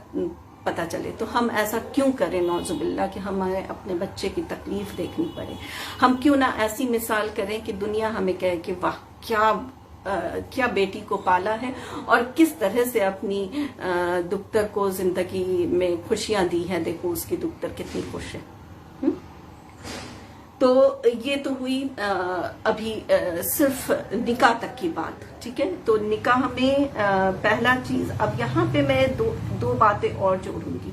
[SPEAKER 1] पता चले। तो हम ऐसा क्यों करें नौजुबिल्ला कि हमें अपने बच्चे की तकलीफ देखनी पड़े। हम क्यों ना ऐसी मिसाल करें कि दुनिया हमें कहे कि वाह क्या बेटी को पाला है और किस तरह से अपनी दुख्तर को जिंदगी में खुशियां दी हैं, देखो उसकी दुख्तर कितनी खुश है। तो ये तो हुई अभी सिर्फ निकाह तक की बात, ठीक है। तो निकाह में पहला चीज, अब यहाँ पे मैं दो बातें और जोड़ूंगी।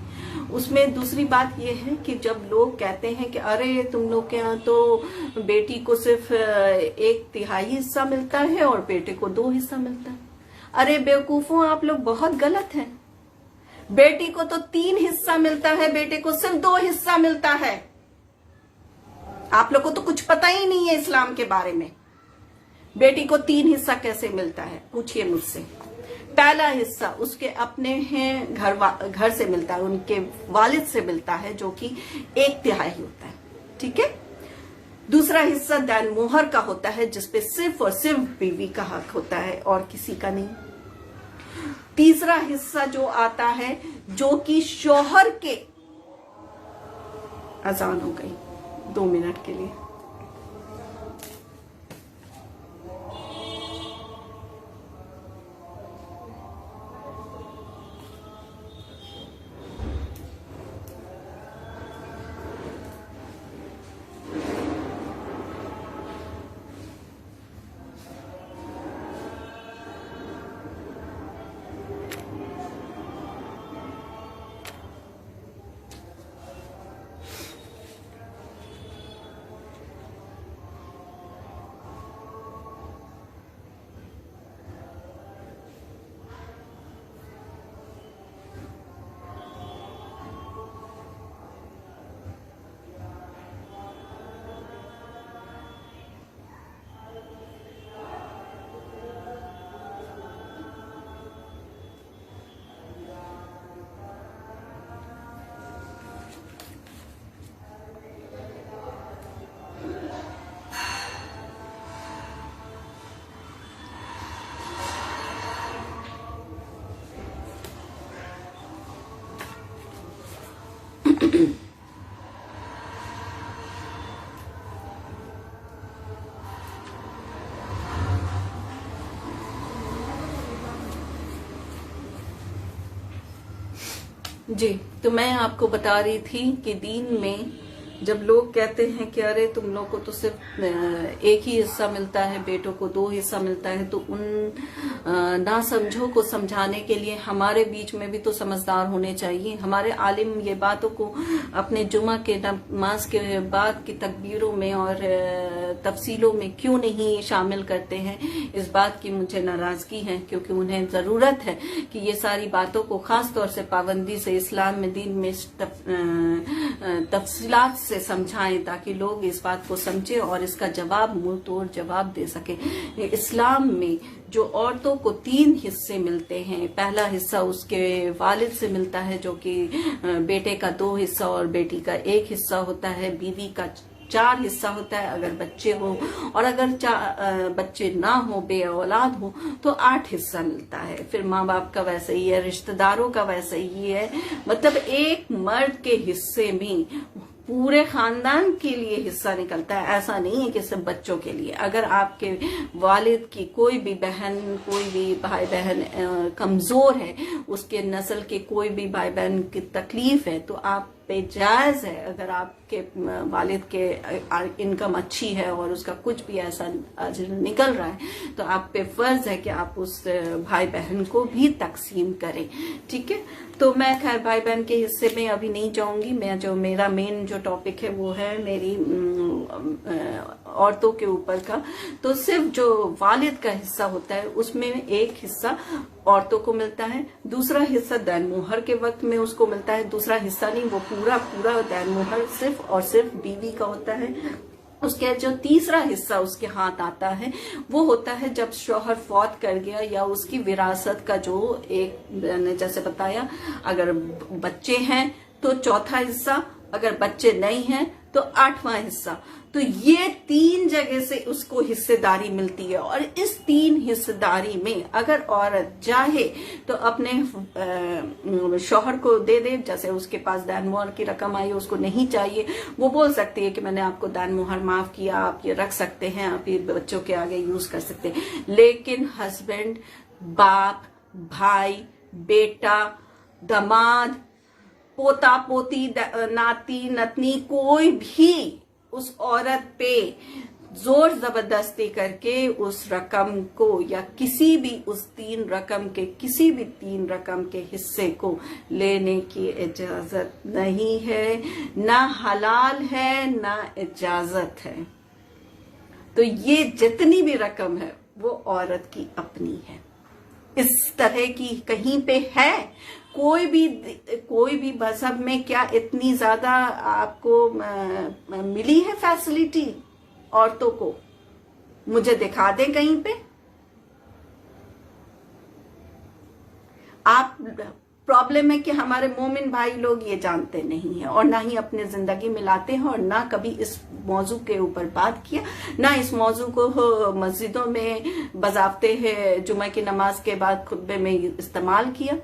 [SPEAKER 1] उसमें दूसरी बात ये है कि जब लोग कहते हैं कि अरे तुम लोग के यहाँ तो बेटी को सिर्फ 1/3 हिस्सा मिलता है और बेटे को 2 हिस्सा मिलता है, अरे बेवकूफों आप लोग बहुत गलत हैं। बेटी को तो 3 हिस्सा मिलता है, बेटे को सिर्फ 2 हिस्सा मिलता है। आप लोग को तो कुछ पता ही नहीं है इस्लाम के बारे में। बेटी को 3 हिस्सा कैसे मिलता है, पूछिए मुझसे। पहला हिस्सा उसके अपने हैं घर से मिलता है, उनके वालिद से मिलता है, जो कि 1/3 होता है, ठीक है। दूसरा हिस्सा दान मोहर का होता है, जिसपे सिर्फ और सिर्फ बीवी का हक होता है और किसी का नहीं। तीसरा हिस्सा जो आता है, जो कि शौहर के, अजान हो गई 2 मिनट के लिए। जी, तो मैं आपको बता रही थी कि दीन में जब लोग कहते हैं कि अरे तुम लोग को तो सिर्फ 1 ही हिस्सा मिलता है, बेटों को 2 हिस्सा मिलता है, तो उन ना समझो को समझाने के लिए हमारे बीच में भी तो समझदार होने चाहिए। हमारे आलिम ये बातों को अपने जुमा के नमाज के बाद की तकबीरों में और तफसीलों में क्यों नहीं शामिल करते हैं, इस बात की मुझे नाराजगी है, क्योंकि उन्हें जरूरत है कि ये सारी बातों को खास तौर से पाबंदी से इस्लाम में, दीन में तफसीलात से समझाएं, ताकि लोग इस बात को समझें और इसका जवाब, मुंह तोड़ जवाब दे सके। इस्लाम में जो औरतों को 3 हिस्से मिलते हैं, पहला हिस्सा उसके वालिद से मिलता है, जो कि बेटे का 2 हिस्सा और बेटी का 1 हिस्सा होता है। बीवी का 4 हिस्सा होता है अगर बच्चे हो, और अगर बच्चे ना हो, बे औलाद हो, तो 8 हिस्सा मिलता है। फिर माँ बाप का वैसे ही है, रिश्तेदारों का वैसे ही है। मतलब एक मर्द के हिस्से में पूरे खानदान के लिए हिस्सा निकलता है। ऐसा नहीं है कि सिर्फ बच्चों के लिए। अगर आपके वालिद की कोई भी बहन, कोई भी भाई बहन कमजोर है, उसके नस्ल के कोई भी भाई बहन की तकलीफ है, तो आप पे जायज है, अगर आपके वालिद के इनकम अच्छी है और उसका कुछ भी ऐसा अजर निकल रहा है, तो आप पे फर्ज है कि आप उस भाई बहन को भी तकसीम करें। ठीक है, तो मैं खैर भाई बहन के हिस्से में अभी नहीं जाऊंगी। मैं जो मेरा मेन जो टॉपिक है वो है मेरी औरतों के ऊपर का। तो सिर्फ जो वालिद का हिस्सा होता है उसमें एक हिस्सा औरतों को मिलता है, दूसरा हिस्सा दैन मोहर के वक्त में उसको मिलता है। दूसरा हिस्सा नहीं, वो पूरा दैन मोहर सिर्फ और सिर्फ बीवी का होता है। उसके जो तीसरा हिस्सा उसके हाथ आता है वो होता है जब शौहर फौत कर गया या उसकी विरासत का जो एक, मैंने जैसे बताया, अगर बच्चे हैं तो चौथा हिस्सा, अगर बच्चे नहीं हैं तो 8वां हिस्सा। तो ये 3 जगह से उसको हिस्सेदारी मिलती है, और इस 3 हिस्सेदारी में अगर औरत चाहे तो अपने शौहर को दे दे। जैसे उसके पास दान मोहर की रकम आई, उसको नहीं चाहिए, वो बोल सकती है कि मैंने आपको दान मोहर माफ किया, आप ये रख सकते हैं, आप ये बच्चों के आगे यूज कर सकते हैं। लेकिन हस्बैंड, बाप, भाई, बेटा, दामाद, पोता पोती, नाती नतनी, कोई भी उस औरत पे जोर जबरदस्ती करके उस रकम को या किसी भी उस 3 रकम के किसी भी 3 रकम के हिस्से को लेने की इजाजत नहीं है, ना हलाल है ना इजाजत है। तो ये जितनी भी रकम है वो औरत की अपनी है। इस तरह की कहीं पे है कोई भी मजहब में क्या इतनी ज्यादा आपको मिली है फैसिलिटी औरतों को? मुझे दिखा दें कहीं पे। आप प्रॉब्लम है कि हमारे मोमिन भाई लोग ये जानते नहीं हैं और ना ही अपने जिंदगी में लाते हैं और ना कभी इस मौजू के ऊपर बात किया, ना इस मौजू को मस्जिदों में बजाते हैं जुम्मे की नमाज के बाद खुतबे में इस्तेमाल किया।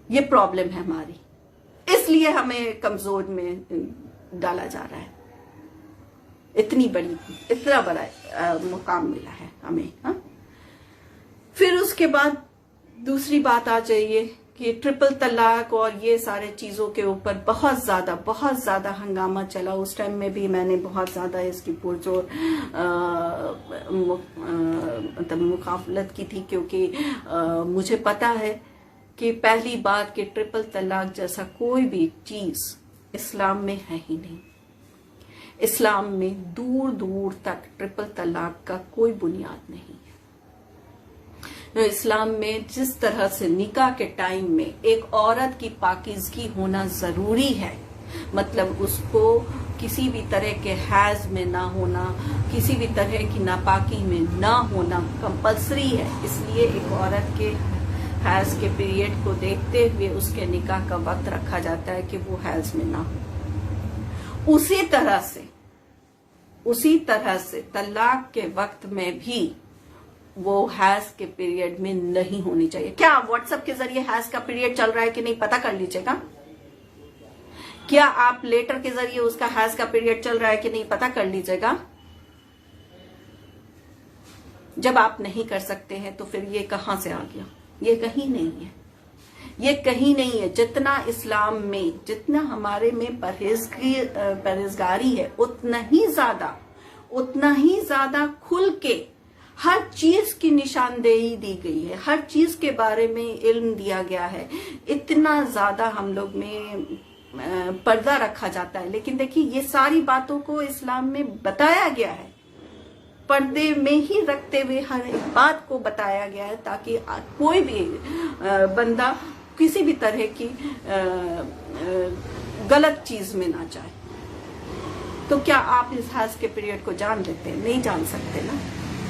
[SPEAKER 1] ये प्रॉब्लम है हमारी, इसलिए हमें कमजोर में डाला जा रहा है। इतना बड़ा मुकाम मिला है हमें। हाँ, फिर उसके बाद दूसरी बात आ जाइए कि ट्रिपल तलाक और ये सारे चीजों के ऊपर बहुत ज्यादा हंगामा चला। उस टाइम में भी मैंने बहुत ज्यादा इसकी पुरजोर मतलब मुकाफलत की थी, क्योंकि मुझे पता है कि पहली बात कि ट्रिपल तलाक जैसा कोई भी चीज इस्लाम में है ही नहीं। इस्लाम में दूर दूर तक ट्रिपल तलाक का कोई बुनियाद नहीं है। इस्लाम में जिस तरह से निकाह के टाइम में एक औरत की पाकीज़गी होना जरूरी है, मतलब उसको किसी भी तरह के हैज में ना होना, किसी भी तरह की नापाकी में ना होना कंपल्सरी है। इसलिए एक औरत के हैज के पीरियड को देखते हुए उसके निकाह का वक्त रखा जाता है कि वो हैज में ना हो। उसी तरह से तलाक के वक्त में भी वो हैज के पीरियड में नहीं होनी चाहिए। क्या व्हाट्सएप के जरिए हैज का पीरियड चल रहा है कि नहीं पता कर लीजिएगा। क्या आप लेटर के जरिए उसका हैज का पीरियड चल रहा है कि नहीं पता कर लीजिएगा। जब आप नहीं कर सकते हैं तो फिर ये कहां से आ गया? ये कहीं नहीं है, ये कहीं नहीं है। जितना इस्लाम में, जितना हमारे में परहेजगारी है, उतना ही ज्यादा खुल के हर चीज की निशानदेही दी गई है, हर चीज के बारे में इल्म दिया गया है। इतना ज्यादा हम लोग में पर्दा रखा जाता है। लेकिन देखिए, ये सारी बातों को इस्लाम में बताया गया है, पर्दे में ही रखते हुए हर एक बात को बताया गया है, ताकि कोई भी बंदा किसी भी तरह की गलत चीज में ना जाए। तो क्या आप इस हैज के पीरियड को जान लेते हैं? नहीं जान सकते ना।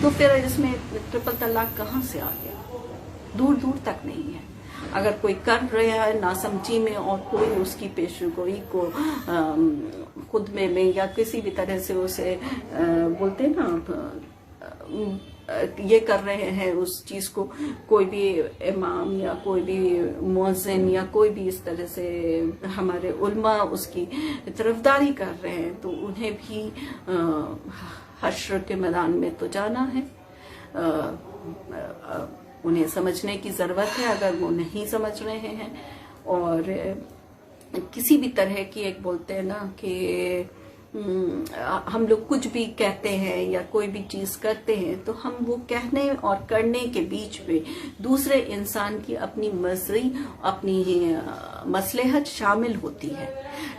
[SPEAKER 1] तो फिर इसमें ट्रिपल तलाक कहां से आ गया? दूर दूर तक नहीं है। اگر کوئی کر رہا ہے ناسمجھی میں اور کوئی اس کی پیشگوئی کو خطبے میں یا کسی بھی طرح سے اسے بولتے نا یہ کر رہے ہیں اس چیز کو، کوئی بھی امام یا کوئی بھی مؤذن یا کوئی بھی اس طرح سے ہمارے علماء اس کی طرفداری کر رہے ہیں، تو انہیں بھی حشر کے میدان میں تو جانا ہے. انہیں سمجھنے کی ضرورت ہے اگر وہ نہیں سمجھ رہے ہیں. اور کسی بھی طرح کی ایک بولتے ہیں نا کہ ہم لوگ کچھ بھی کہتے ہیں یا کوئی بھی چیز کرتے ہیں تو ہم وہ کہنے اور کرنے کے بیچ میں دوسرے انسان کی اپنی مرضی، اپنی مصلحت شامل ہوتی ہے.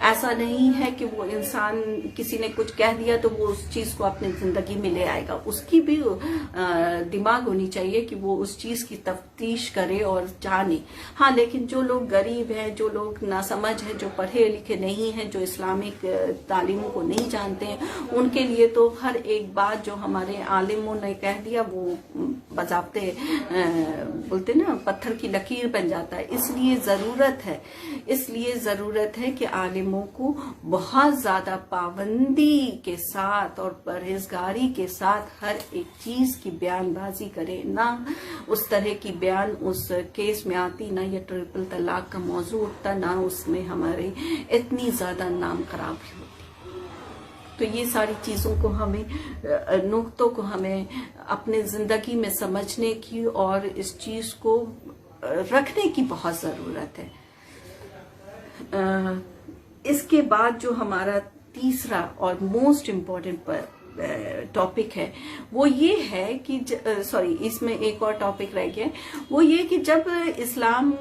[SPEAKER 1] ایسا نہیں ہے کہ وہ انسان کسی نے کچھ کہہ دیا تو وہ اس چیز کو اپنی زندگی میں لے آئے گا. اس کی بھی دماغ ہونی چاہیے کہ وہ اس چیز کی تفتیش کرے اور جانے. ہاں لیکن جو لوگ غریب ہیں، جو لوگ ناسمجھ ہیں، جو پڑھے لکھے نہیں ہیں، جو اسلامک تعلیموں کو نہیں جانتے ہیں، ان کے لیے تو ہر ایک بات جو ہمارے عالموں نے کہہ دیا وہ بضابطے بولتے نا پتھر کی لکیر بن جاتا ہے. اس لیے ضرورت ہے کہ عالموں کو بہت زیادہ پابندی کے ساتھ اور پرہیزگاری کے ساتھ ہر ایک چیز کی بیان بازی کرے. نہ اس طرح کی بیان اس کیس میں آتی، نہ یہ ٹرپل طلاق کا موضوع اٹھتا، نہ اس میں ہمارے اتنی زیادہ نام خراب ہوتی. تو یہ ساری چیزوں کو ہمیں، نقطوں کو ہمیں اپنے زندگی میں سمجھنے کی اور اس چیز کو رکھنے کی بہت ضرورت ہے. اس کے بعد جو ہمارا تیسرا اور موسٹ امپورٹنٹ ٹاپک ہے وہ یہ ہے کہ اس میں ایک اور ٹاپک رہ گیا، وہ یہ کہ جب اسلام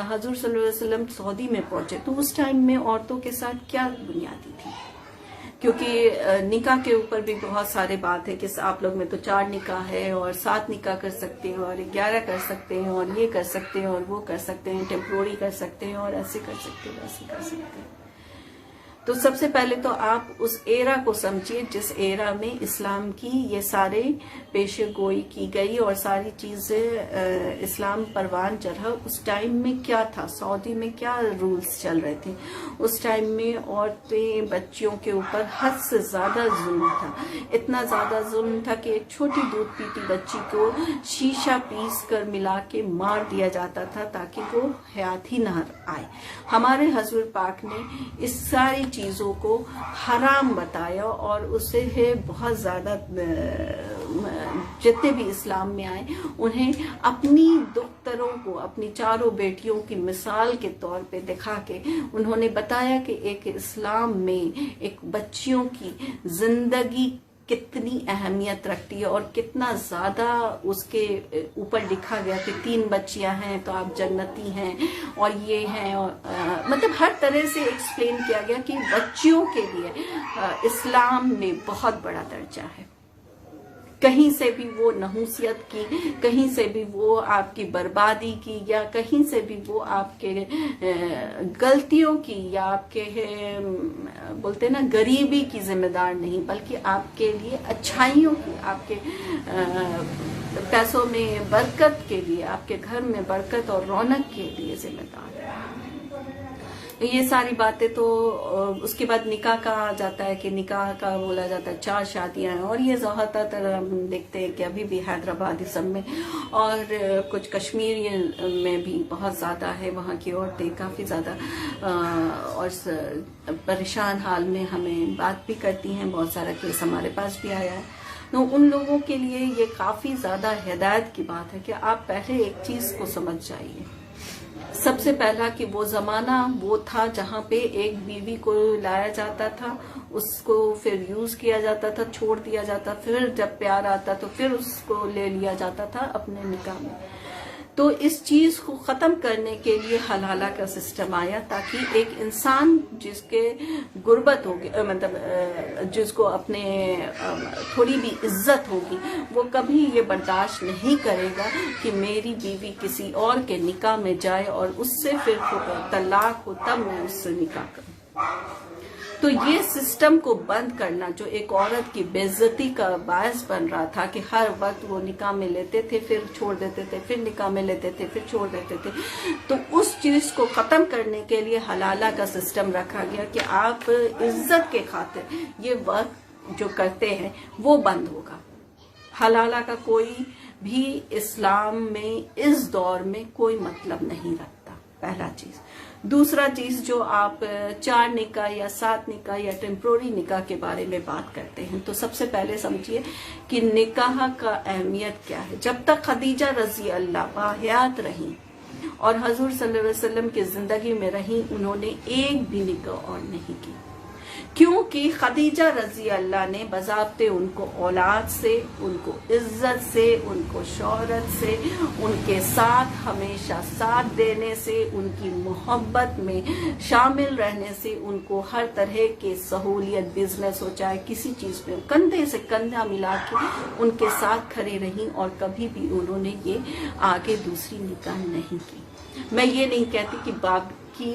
[SPEAKER 1] حضور صلی اللہ علیہ وسلم سعودی میں پہنچے تو اس ٹائم میں عورتوں کے ساتھ کیا بنیادی تھی. کیونکہ نکاح کے اوپر بھی بہت سارے بات ہے کہ آپ لوگ میں تو 4 نکاح ہے اور 7 نکاح کر سکتے ہیں اور 11 کر سکتے ہیں اور یہ کر سکتے ہیں اور وہ کر سکتے ہیں، ٹیمپروری کر سکتے ہیں اور ایسے کر سکتے ہیں، ویسے کر سکتے ہیں. تو سب سے پہلے تو آپ اس ایرا کو سمجھیے جس ایرا میں اسلام کی یہ سارے پیشے گوئی کی گئی اور ساری چیزیں اسلام پروان چڑھا. اس ٹائم میں کیا تھا، سعودی میں کیا رولز چل رہے تھے. اس ٹائم میں عورتیں بچیوں کے اوپر حد سے زیادہ ظلم تھا. اتنا زیادہ ظلم تھا کہ ایک چھوٹی دودھ پیتی بچی کو شیشہ پیس کر ملا کے مار دیا جاتا تھا تاکہ وہ حیات ہی نہ آئے. ہمارے حضور پاک نے اس ساری چیزوں کو حرام بتایا اور اسے بہت زیادہ جتنے بھی اسلام میں آئے انہیں اپنی دختروں کو، اپنی 4 بیٹیوں کی مثال کے طور پہ دکھا کے انہوں نے بتایا کہ ایک اسلام میں ایک بچیوں کی زندگی کتنی اہمیت رکھتی ہے اور کتنا زیادہ اس کے اوپر لکھا گیا کہ 3 بچیاں ہیں تو آپ جنتی ہیں اور یہ ہیں، اور مطلب ہر طرح سے ایکسپلین کیا گیا کہ بچیوں کے لیے اسلام میں بہت بڑا درجہ ہے. کہیں سے بھی وہ نحوسیت کی، کہیں سے بھی وہ آپ کی بربادی کی، یا کہیں سے بھی وہ آپ کے غلطیوں کی یا آپ کے بولتے نا غریبی کی ذمہ دار نہیں، بلکہ آپ کے لیے اچھائیوں کی، آپ کے پیسوں میں برکت کے لیے، آپ کے گھر میں برکت اور رونق کے لیے ذمہ دار ہے. یہ ساری باتیں تو اس کے بعد نکاح کہا جاتا ہے کہ نکاح کا بولا جاتا ہے 4 شادیاں ہیں، اور یہ زیادہ تر ہم دیکھتے ہیں کہ ابھی بھی حیدرآباد سب میں اور کچھ کشمیر میں بھی بہت زیادہ ہے. وہاں کی عورتیں کافی زیادہ اور پریشان حال میں ہمیں بات بھی کرتی ہیں. بہت سارا کیس ہمارے پاس بھی آیا ہے. تو ان لوگوں کے لیے یہ کافی زیادہ ہدایت کی بات ہے کہ آپ پہلے ایک چیز کو سمجھ جائیے. سب سے پہلا کہ وہ زمانہ وہ تھا جہاں پہ ایک بیوی کو لایا جاتا تھا، اس کو پھر یوز کیا جاتا تھا، چھوڑ دیا جاتا، پھر جب پیار آتا تو پھر اس کو لے لیا جاتا تھا اپنے نکاح میں. تو اس چیز کو ختم کرنے کے لیے حلالہ کا سسٹم آیا تاکہ ایک انسان جس کے غربت ہوگی، مطلب جس کو اپنے تھوڑی بھی عزت ہوگی، وہ کبھی یہ برداشت نہیں کرے گا کہ میری بیوی کسی اور کے نکاح میں جائے اور اس سے پھر طلاق ہو تب میں اس سے نکاح کروں. تو یہ سسٹم کو بند کرنا جو ایک عورت کی بے عزتی کا باعث بن رہا تھا کہ ہر وقت وہ نکاح میں لیتے تھے پھر چھوڑ دیتے تھے، پھر نکاح میں لیتے تھے پھر چھوڑ دیتے تھے، تو اس چیز کو ختم کرنے کے لیے حلالہ کا سسٹم رکھا گیا کہ آپ عزت کے خاطر یہ ورک جو کرتے ہیں وہ بند ہوگا۔ حلالہ کا کوئی بھی اسلام میں اس دور میں کوئی مطلب نہیں رکھتا، پہلا چیز۔ دوسرا چیز، جو آپ 4 نکاح یا 7 نکاح یا ٹیمپروری نکاح کے بارے میں بات کرتے ہیں، تو سب سے پہلے سمجھیے کہ نکاح کا اہمیت کیا ہے۔ جب تک خدیجہ رضی اللہ باحیات رہیں اور حضور صلی اللہ علیہ وسلم کی زندگی میں رہیں، انہوں نے ایک بھی نکاح اور نہیں کی، کیونکہ خدیجہ رضی اللہ نے بضابطے ان کو اولاد سے، ان کو عزت سے، ان کو شہرت سے، ان کے ساتھ ہمیشہ ساتھ دینے سے، ان کی محبت میں شامل رہنے سے، ان کو ہر طرح کے سہولیت، بزنس ہو چاہے کسی چیز پہ، کندھے سے کندھا ملا کے ان کے ساتھ کھڑی رہیں، اور کبھی بھی انہوں نے یہ آگے دوسری نکاح نہیں کی۔ میں یہ نہیں کہتی کہ باپ کی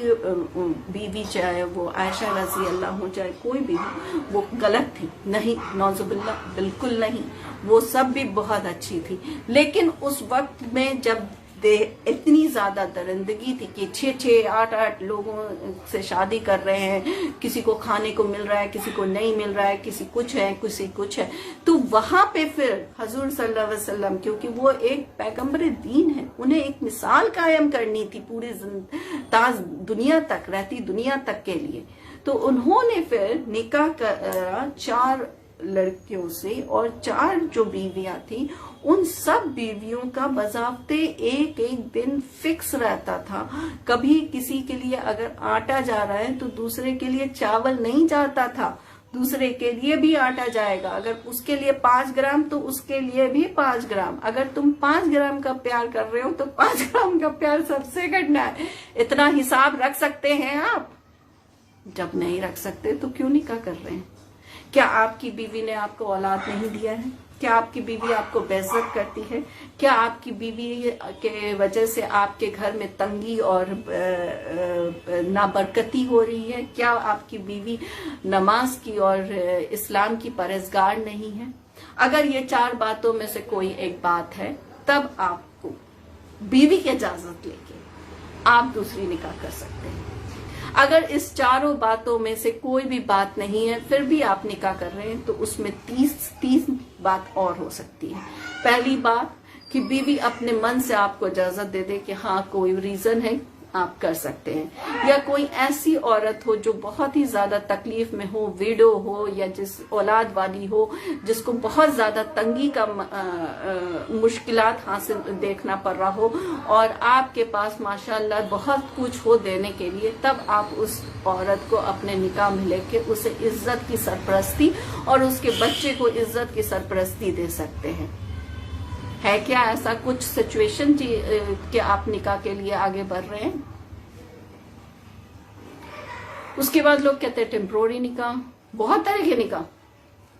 [SPEAKER 1] بیوی چاہے وہ عائشہ رضی اللہ ہو چاہے کوئی بھی ہو وہ غلط تھی، نہیں، نعوذ باللہ، بالکل نہیں، وہ سب بھی بہت اچھی تھی، لیکن اس وقت میں جب اتنی زیادہ درندگی تھی کہ 6 8 لوگوں سے شادی کر رہے ہیں، کسی کو کھانے کو مل رہا ہے، کسی کو نہیں مل رہا ہے، کسی کچھ ہے، کسی کچھ ہے، تو وہاں پہ پھر حضور صلی اللہ علیہ وسلم، کیونکہ وہ ایک پیغمبر دین ہے، انہیں ایک مثال قائم کرنی تھی پوری دنیا تک، رہتی دنیا تک کے لیے، تو انہوں نے پھر نکاح کرا 4 لڑکیوں سے، اور 4 جو بیویاں تھیں ان سب بیویوں کا بضابطے ایک دن فکس رہتا تھا۔ کبھی کسی کے لیے اگر آٹا جا رہا ہے تو دوسرے کے لیے چاول نہیں جاتا تھا، دوسرے کے لیے بھی آٹا جائے گا، اگر اس کے لیے 5 گرام تو اس کے لیے بھی 5 گرام، اگر تم 5 گرام کا پیار کر رہے ہو تو 5 گرام کا پیار سب سے کرنا ہے۔ اتنا حساب رکھ سکتے ہیں آپ؟ جب نہیں رکھ سکتے تو کیوں نکاح کر رہے ہیں؟ کیا آپ کی بیوی نے آپ کو اولاد نہیں دیا ہے؟ کیا آپ کی بیوی آپ کو بے عزت کرتی ہے؟ کیا آپ کی بیوی کے وجہ سے آپ کے گھر میں تنگی اور نابرکتی ہو رہی ہے؟ کیا آپ کی بیوی نماز کی اور اسلام کی پرہیزگار نہیں ہے؟ اگر یہ 4 باتوں میں سے کوئی ایک بات ہے، تب آپ کو بیوی کی اجازت لے کے آپ دوسری نکاح کر سکتے ہیں۔ اگر اس 4 باتوں میں سے کوئی بھی بات نہیں ہے پھر بھی آپ نکاح کر رہے ہیں، تو اس میں 30 بات اور ہو سکتی ہے۔ پہلی بات کہ بیوی اپنے من سے آپ کو اجازت دے دے کہ ہاں کوئی ریزن ہے آپ کر سکتے ہیں، یا کوئی ایسی عورت ہو جو بہت ہی زیادہ تکلیف میں ہو، ویڈو ہو یا جس اولاد والی ہو، جس کو بہت زیادہ تنگی کا مشکلات حاصل دیکھنا پڑ رہا ہو، اور آپ کے پاس ماشاءاللہ بہت کچھ ہو دینے کے لیے، تب آپ اس عورت کو اپنے نکاح میں لے کے اسے عزت کی سرپرستی اور اس کے بچے کو عزت کی سرپرستی دے سکتے ہیں۔ ہے کیا ایسا کچھ سچویشن کہ آپ نکاح کے لیے آگے بڑھ رہے ہیں؟ اس کے بعد لوگ کہتے ہیں ٹیمپروری نکاح، بہت طرح کے نکاح،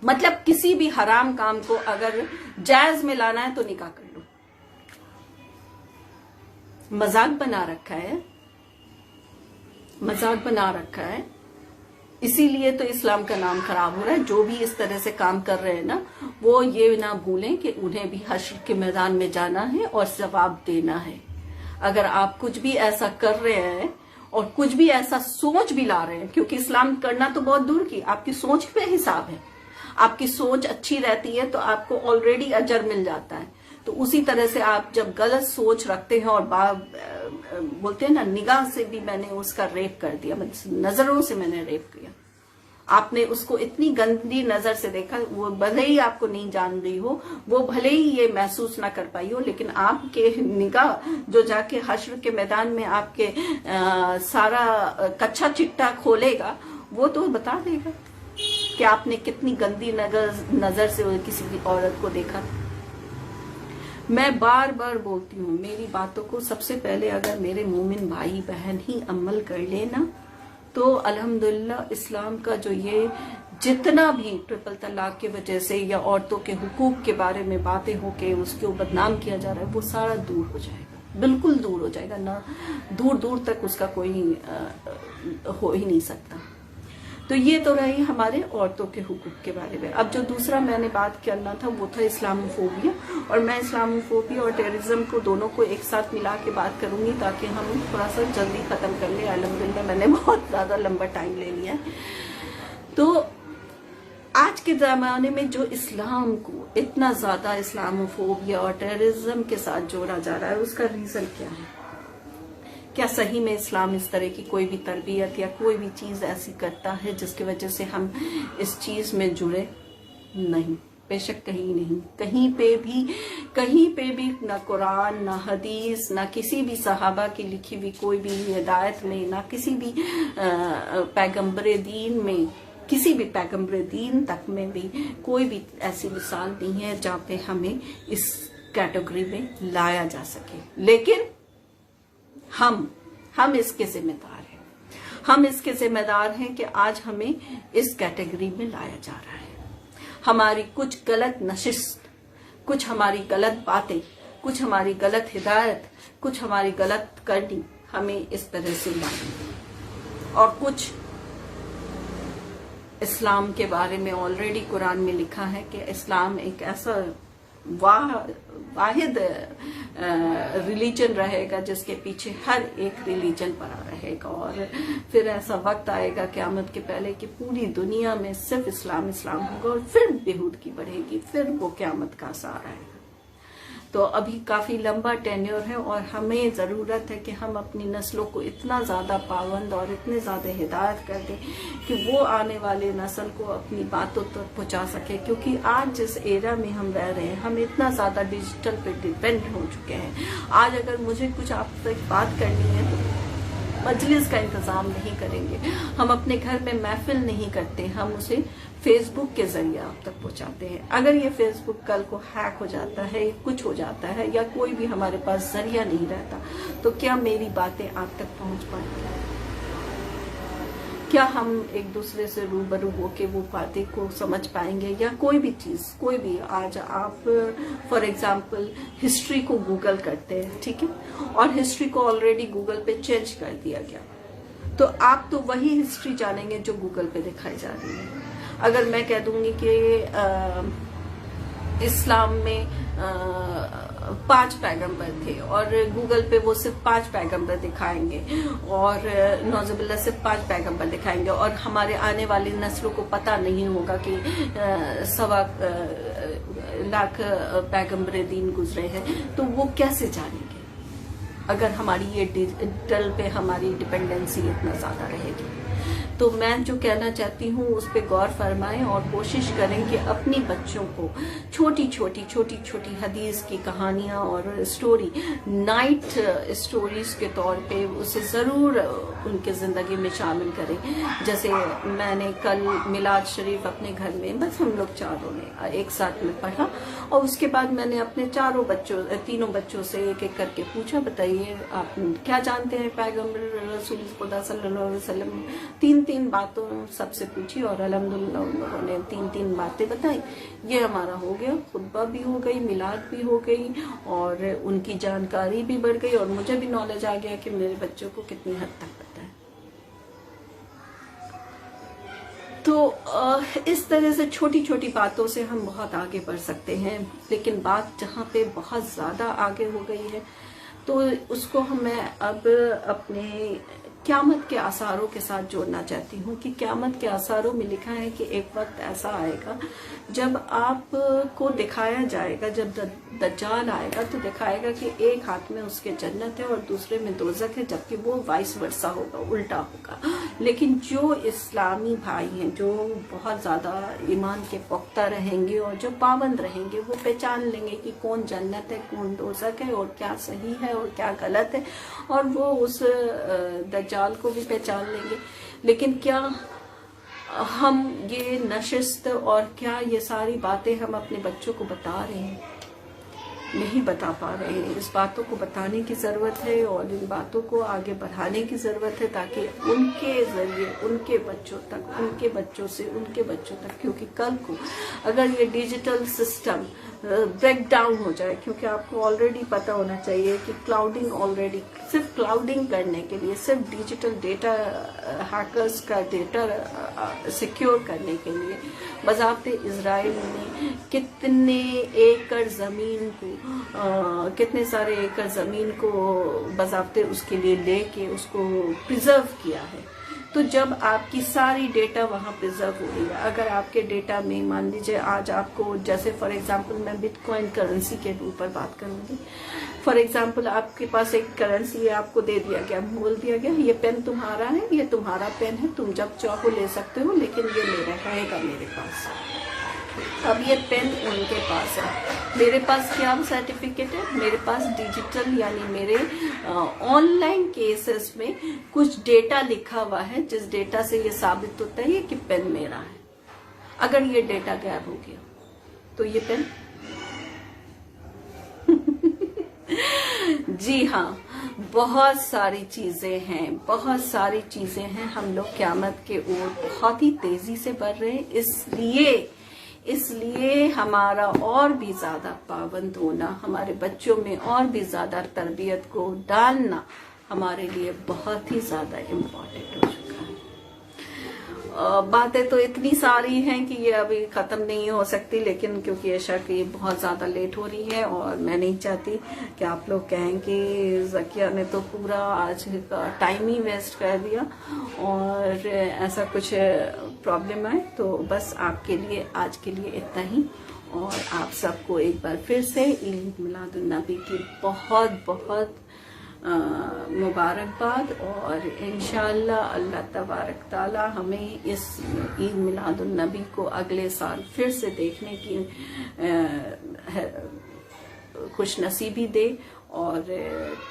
[SPEAKER 1] مطلب کسی بھی حرام کام کو اگر جائز میں لانا ہے تو نکاح کر لو۔ مذاق بنا رکھا ہے، مذاق بنا رکھا ہے، اسی لیے تو اسلام کا نام خراب ہو رہا ہے۔ جو بھی اس طرح سے کام کر رہے ہیں نا، وہ یہ نہ بھولیں کہ انہیں بھی حشر کے میدان میں جانا ہے اور ثواب دینا ہے۔ اگر آپ کچھ بھی ایسا کر رہے ہیں اور کچھ بھی ایسا سوچ بھی لا رہے ہیں، کیونکہ اسلام کرنا تو بہت دور کی، آپ کی سوچ پہ حساب ہے۔ آپ کی سوچ اچھی رہتی ہے تو آپ کو آلریڈی اجر مل جاتا ہے، تو اسی طرح سے آپ جب غلط سوچ رکھتے ہیں اور بولتے ہیں نا نگاہ سے بھی میں نے اس کا ریپ کر دیا، نظروں سے میں نے ریپ کیا، آپ نے اس کو اتنی گندی نظر سے دیکھا، وہ بھلے ہی آپ کو نہیں جان رہی ہو، وہ بھلے ہی یہ محسوس نہ کر پائی ہو، لیکن آپ کے نگاہ جو جا کے حشر کے میدان میں آپ کے سارا کچھا چٹا کھولے گا، وہ تو بتا دے گا کہ آپ نے کتنی گندی نظر سے کسی بھی عورت کو دیکھا۔ میں بار بار بولتی ہوں، میری باتوں کو سب سے پہلے اگر میرے مومن بھائی بہن ہی عمل کر لینا تو الحمدللہ اسلام کا جو یہ جتنا بھی ٹرپل طلاق کی وجہ سے یا عورتوں کے حقوق کے بارے میں باتیں ہو کے اس کو بدنام کیا جا رہا ہے، وہ سارا دور ہو جائے گا، بالکل دور ہو جائے گا، نہ دور دور تک اس کا کوئی ہو ہی نہیں سکتا۔ تو یہ تو رہی ہمارے عورتوں کے حقوق کے بارے میں. اب جو دوسرا میں نے بات کرنا تھا وہ تھا اسلاموفوبیا، اور میں اسلاموفوبیا اور ٹیررزم کو دونوں کو ایک ساتھ ملا کے بات کروں گی تاکہ ہم تھوڑا سا جلدی ختم کر لیں. الحمدللہ میں نے بہت زیادہ لمبا ٹائم لے لیا ہے. تو آج کے زمانے میں جو اسلام کو اتنا زیادہ اسلاموفوبیا اور ٹیررزم کے ساتھ جوڑا جا رہا ہے، اس کا ریزن کیا ہے؟ کیا صحیح میں اسلام اس طرح کی کوئی بھی تربیت یا کوئی بھی چیز ایسی کرتا ہے جس کی وجہ سے ہم اس چیز میں جڑے؟ نہیں، بے شک کہیں نہیں. کہیں پہ بھی نہ قرآن، نہ حدیث، نہ کسی بھی صحابہ کی لکھی ہوئی کوئی بھی ہدایت میں، نہ کسی بھی پیغمبر دین میں، کسی بھی پیغمبر دین تک میں بھی کوئی بھی ایسی مثال نہیں ہے جہاں پہ ہمیں اس کیٹیگری میں لایا جا سکے. لیکن ہم اس کے ذمہ دار ہیں. ہم اس کے ذمہ دار ہیں کہ آج ہمیں اس کیٹیگری میں لایا جا رہا ہے. ہماری کچھ غلط نشست، کچھ ہماری غلط باتیں، کچھ ہماری غلط ہدایت، کچھ ہماری غلط کرنی ہمیں اس طرح سے لائی. اور کچھ اسلام کے بارے میں آلریڈی قرآن میں لکھا ہے کہ اسلام ایک ایسا واحد ریلیجن رہے گا جس کے پیچھے ہر ایک ریلیجن پڑا رہے گا، اور پھر ایسا وقت آئے گا قیامت کے پہلے کہ پوری دنیا میں صرف اسلام ہوگا، اور پھر بےہودگی بڑھے گی، پھر وہ قیامت کا سہارا ہے. تو ابھی کافی لمبا ٹینیور ہے، اور ہمیں ضرورت ہے کہ ہم اپنی نسلوں کو اتنا زیادہ پابند اور اتنے زیادہ ہدایت کر دیں کہ وہ آنے والے نسل کو اپنی باتوں تک پہنچا سکے. کیونکہ آج جس ایرا میں ہم رہ رہے ہیں، ہم اتنا زیادہ ڈیجیٹل پہ ڈیپینڈ ہو چکے ہیں. آج اگر مجھے کچھ آپ تک بات کرنی ہے تو مجلس کا انتظام نہیں کریں گے، ہم اپنے گھر میں محفل نہیں کرتے، ہم اسے فیس بک کے ذریعے آپ تک پہنچاتے ہیں. اگر یہ فیس بک کل کو ہیک ہو جاتا ہے، کچھ ہو جاتا ہے، یا کوئی بھی ہمارے پاس ذریعہ نہیں رہتا، تو کیا میری باتیں آپ تک پہنچ پائیں گی؟ کیا ہم ایک دوسرے سے روبرو ہو کے وہ باتیں کو سمجھ پائیں گے؟ یا کوئی بھی چیز، کوئی بھی، آج آپ فار ایگزامپل ہسٹری کو گوگل کرتے ہیں، ٹھیک ہے، اور ہسٹری کو آلریڈی گوگل پہ چینج کر دیا گیا، تو آپ تو وہی ہسٹری جانیں گے جو گوگل پہ دکھائی جا رہی ہے. اگر میں کہہ دوں گی کہ اسلام میں 5 پیغمبر تھے اور گوگل پہ وہ صرف 5 پیغمبر دکھائیں گے، اور نعوذ باللہ صرف 5 پیغمبر دکھائیں گے، اور ہمارے آنے والی نسلوں کو پتہ نہیں ہوگا کہ 1.25 لاکھ پیغمبر دین گزرے ہیں، تو وہ کیسے جانیں گے اگر ہماری یہ ڈیجیٹل پہ ہماری ڈپینڈنسی اتنا زیادہ رہے گی؟ تو میں جو کہنا چاہتی ہوں اس پہ غور فرمائیں اور کوشش کریں کہ اپنی بچوں کو چھوٹی چھوٹی حدیث کی کہانیاں اور اسٹوری، نائٹ اسٹوریز کے طور پہ اسے ضرور ان کے زندگی میں شامل کریں. جیسے میں نے کل میلاد شریف اپنے گھر میں بس ہم لوگ چاروں نے ایک ساتھ میں پڑھا، اور اس کے بعد میں نے اپنے تینوں بچوں سے ایک ایک کر کے پوچھا، بتائیے آپ کیا جانتے ہیں پیغمبر رسول خدا صلی اللہ علیہ وسلم؟ 3 باتوں سب سے پوچھی، اور الحمدللہ ان لوگوں نے 3 باتیں بتائیں. یہ ہمارا ہو گیا، خطبہ بھی ہو گئی، میلاد بھی ہو گئی، اور ان کی جانکاری بھی بڑھ گئی، اور مجھے بھی نالج آ گیا کہ میرے بچوں کو کتنی حد تک پتہ ہے. تو اس طرح سے چھوٹی باتوں سے ہم بہت آگے بڑھ سکتے ہیں. لیکن بات جہاں پہ بہت زیادہ آگے ہو گئی ہے تو اس کو میں اب اپنے قیامت کے آثاروں کے ساتھ جوڑنا چاہتی ہوں کہ قیامت کے آثاروں میں لکھا ہے کہ ایک وقت ایسا آئے گا جب آپ کو دکھایا جائے گا، جب دجال آئے گا تو دکھائے گا کہ ایک ہاتھ میں اس کے جنت ہے اور دوسرے میں دوزخ ہے، جبکہ وہ وائس ورسا ہوگا، الٹا ہوگا. لیکن جو اسلامی بھائی ہیں، جو بہت زیادہ ایمان کے پختہ رہیں گے اور جو پابند رہیں گے، وہ پہچان لیں گے کہ کون جنت ہے، کون دوزخ ہے، اور کیا صحیح ہے اور کیا غلط ہے، اور وہ اس دجال کو بھی پہچان لیں گے. لیکن کیا ہم یہ نشست اور کیا یہ ساری باتیں ہم اپنے بچوں کو بتا رہے ہیں؟ نہیں بتا پا رہے ہیں. اس باتوں کو بتانے کی ضرورت ہے اور ان باتوں کو آگے بڑھانے کی ضرورت ہے تاکہ ان کے ذریعے ان کے بچوں تک، ان کے بچوں سے ان کے بچوں تک، کیونکہ کل کو اگر یہ ڈیجیٹل سسٹم بریک ڈاؤن ہو جائے، کیونکہ آپ کو آلریڈی پتہ ہونا چاہیے کہ کلاؤڈنگ آلریڈی صرف क्लाउडिंग करने के लिए, सिर्फ डिजिटल डेटा, हैकर्स का डेटा सिक्योर करने के लिए बज़ाब्ते इजराइल ने कितने एकड़ ज़मीन को, कितने सारे एकड़ ज़मीन को बज़ाब्ते उसके लिए लेके उसको प्रिजर्व किया है। तो जब आपकी सारी डेटा वहाँ प्रिजर्व हो रही है, अगर आपके डेटा में मान लीजिए आज आपको, जैसे फॉर एग्जांपल मैं बिटकॉइन करेंसी के ऊपर बात करूँगी, फॉर एग्जांपल आपके पास एक करेंसी है, आपको दे दिया गया, बोल दिया गया ये पेन तुम्हारा है, ये तुम्हारा पेन है, तुम जब चाहो ले सकते हो, लेकिन ये मेरा रहेगा मेरे पास। अब ये पेन उनके पास है, मेरे पास क्या सर्टिफिकेट है, मेरे पास डिजिटल यानी मेरे ऑनलाइन केसेस में कुछ डेटा लिखा हुआ है, जिस डेटा से ये साबित होता है कि पेन मेरा है। अगर ये डेटा गायब हो गया तो ये पेन जी हाँ, बहुत सारी चीजें हैं, बहुत सारी चीजें हैं। हम लोग क़यामत के ओर बहुत ही तेजी से बढ़ रहे हैं, इसलिए हमारा और भी ज्यादा पाबंद होना, हमारे बच्चों में और भी ज्यादा तरबियत को डालना हमारे लिए बहुत ही ज्यादा इम्पोर्टेंट हो चुका है। बातें तो इतनी सारी हैं कि ये अभी खत्म नहीं हो सकती, लेकिन क्योंकि ऐशा की बहुत ज्यादा लेट हो रही है और मैं नहीं चाहती कि आप लोग कहें कि ज़किया ने तो पूरा आज का टाइम ही वेस्ट कर दिया और ऐसा कुछ प्रॉब्लम आए, तो बस आपके लिए आज के लिए इतना ही। और आप सबको एक बार फिर से ईद मिलादुन नबी की बहुत बहुत मुबारकबाद, और इंशाअल्लाह अल्लाह तबारक ताला हमें इस ईद मिलादुन नबी को अगले साल फिर से देखने की खुश नसीबी दे, और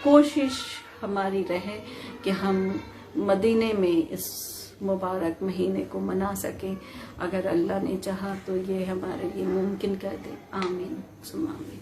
[SPEAKER 1] कोशिश हमारी रहे कि हम मदीने में इस मुबारक महीने को मना सकें। अगर अल्लाह ने चाहा तो ये हमारे लिए मुमकिन कर दे। आमीन सुम्मा आमीन।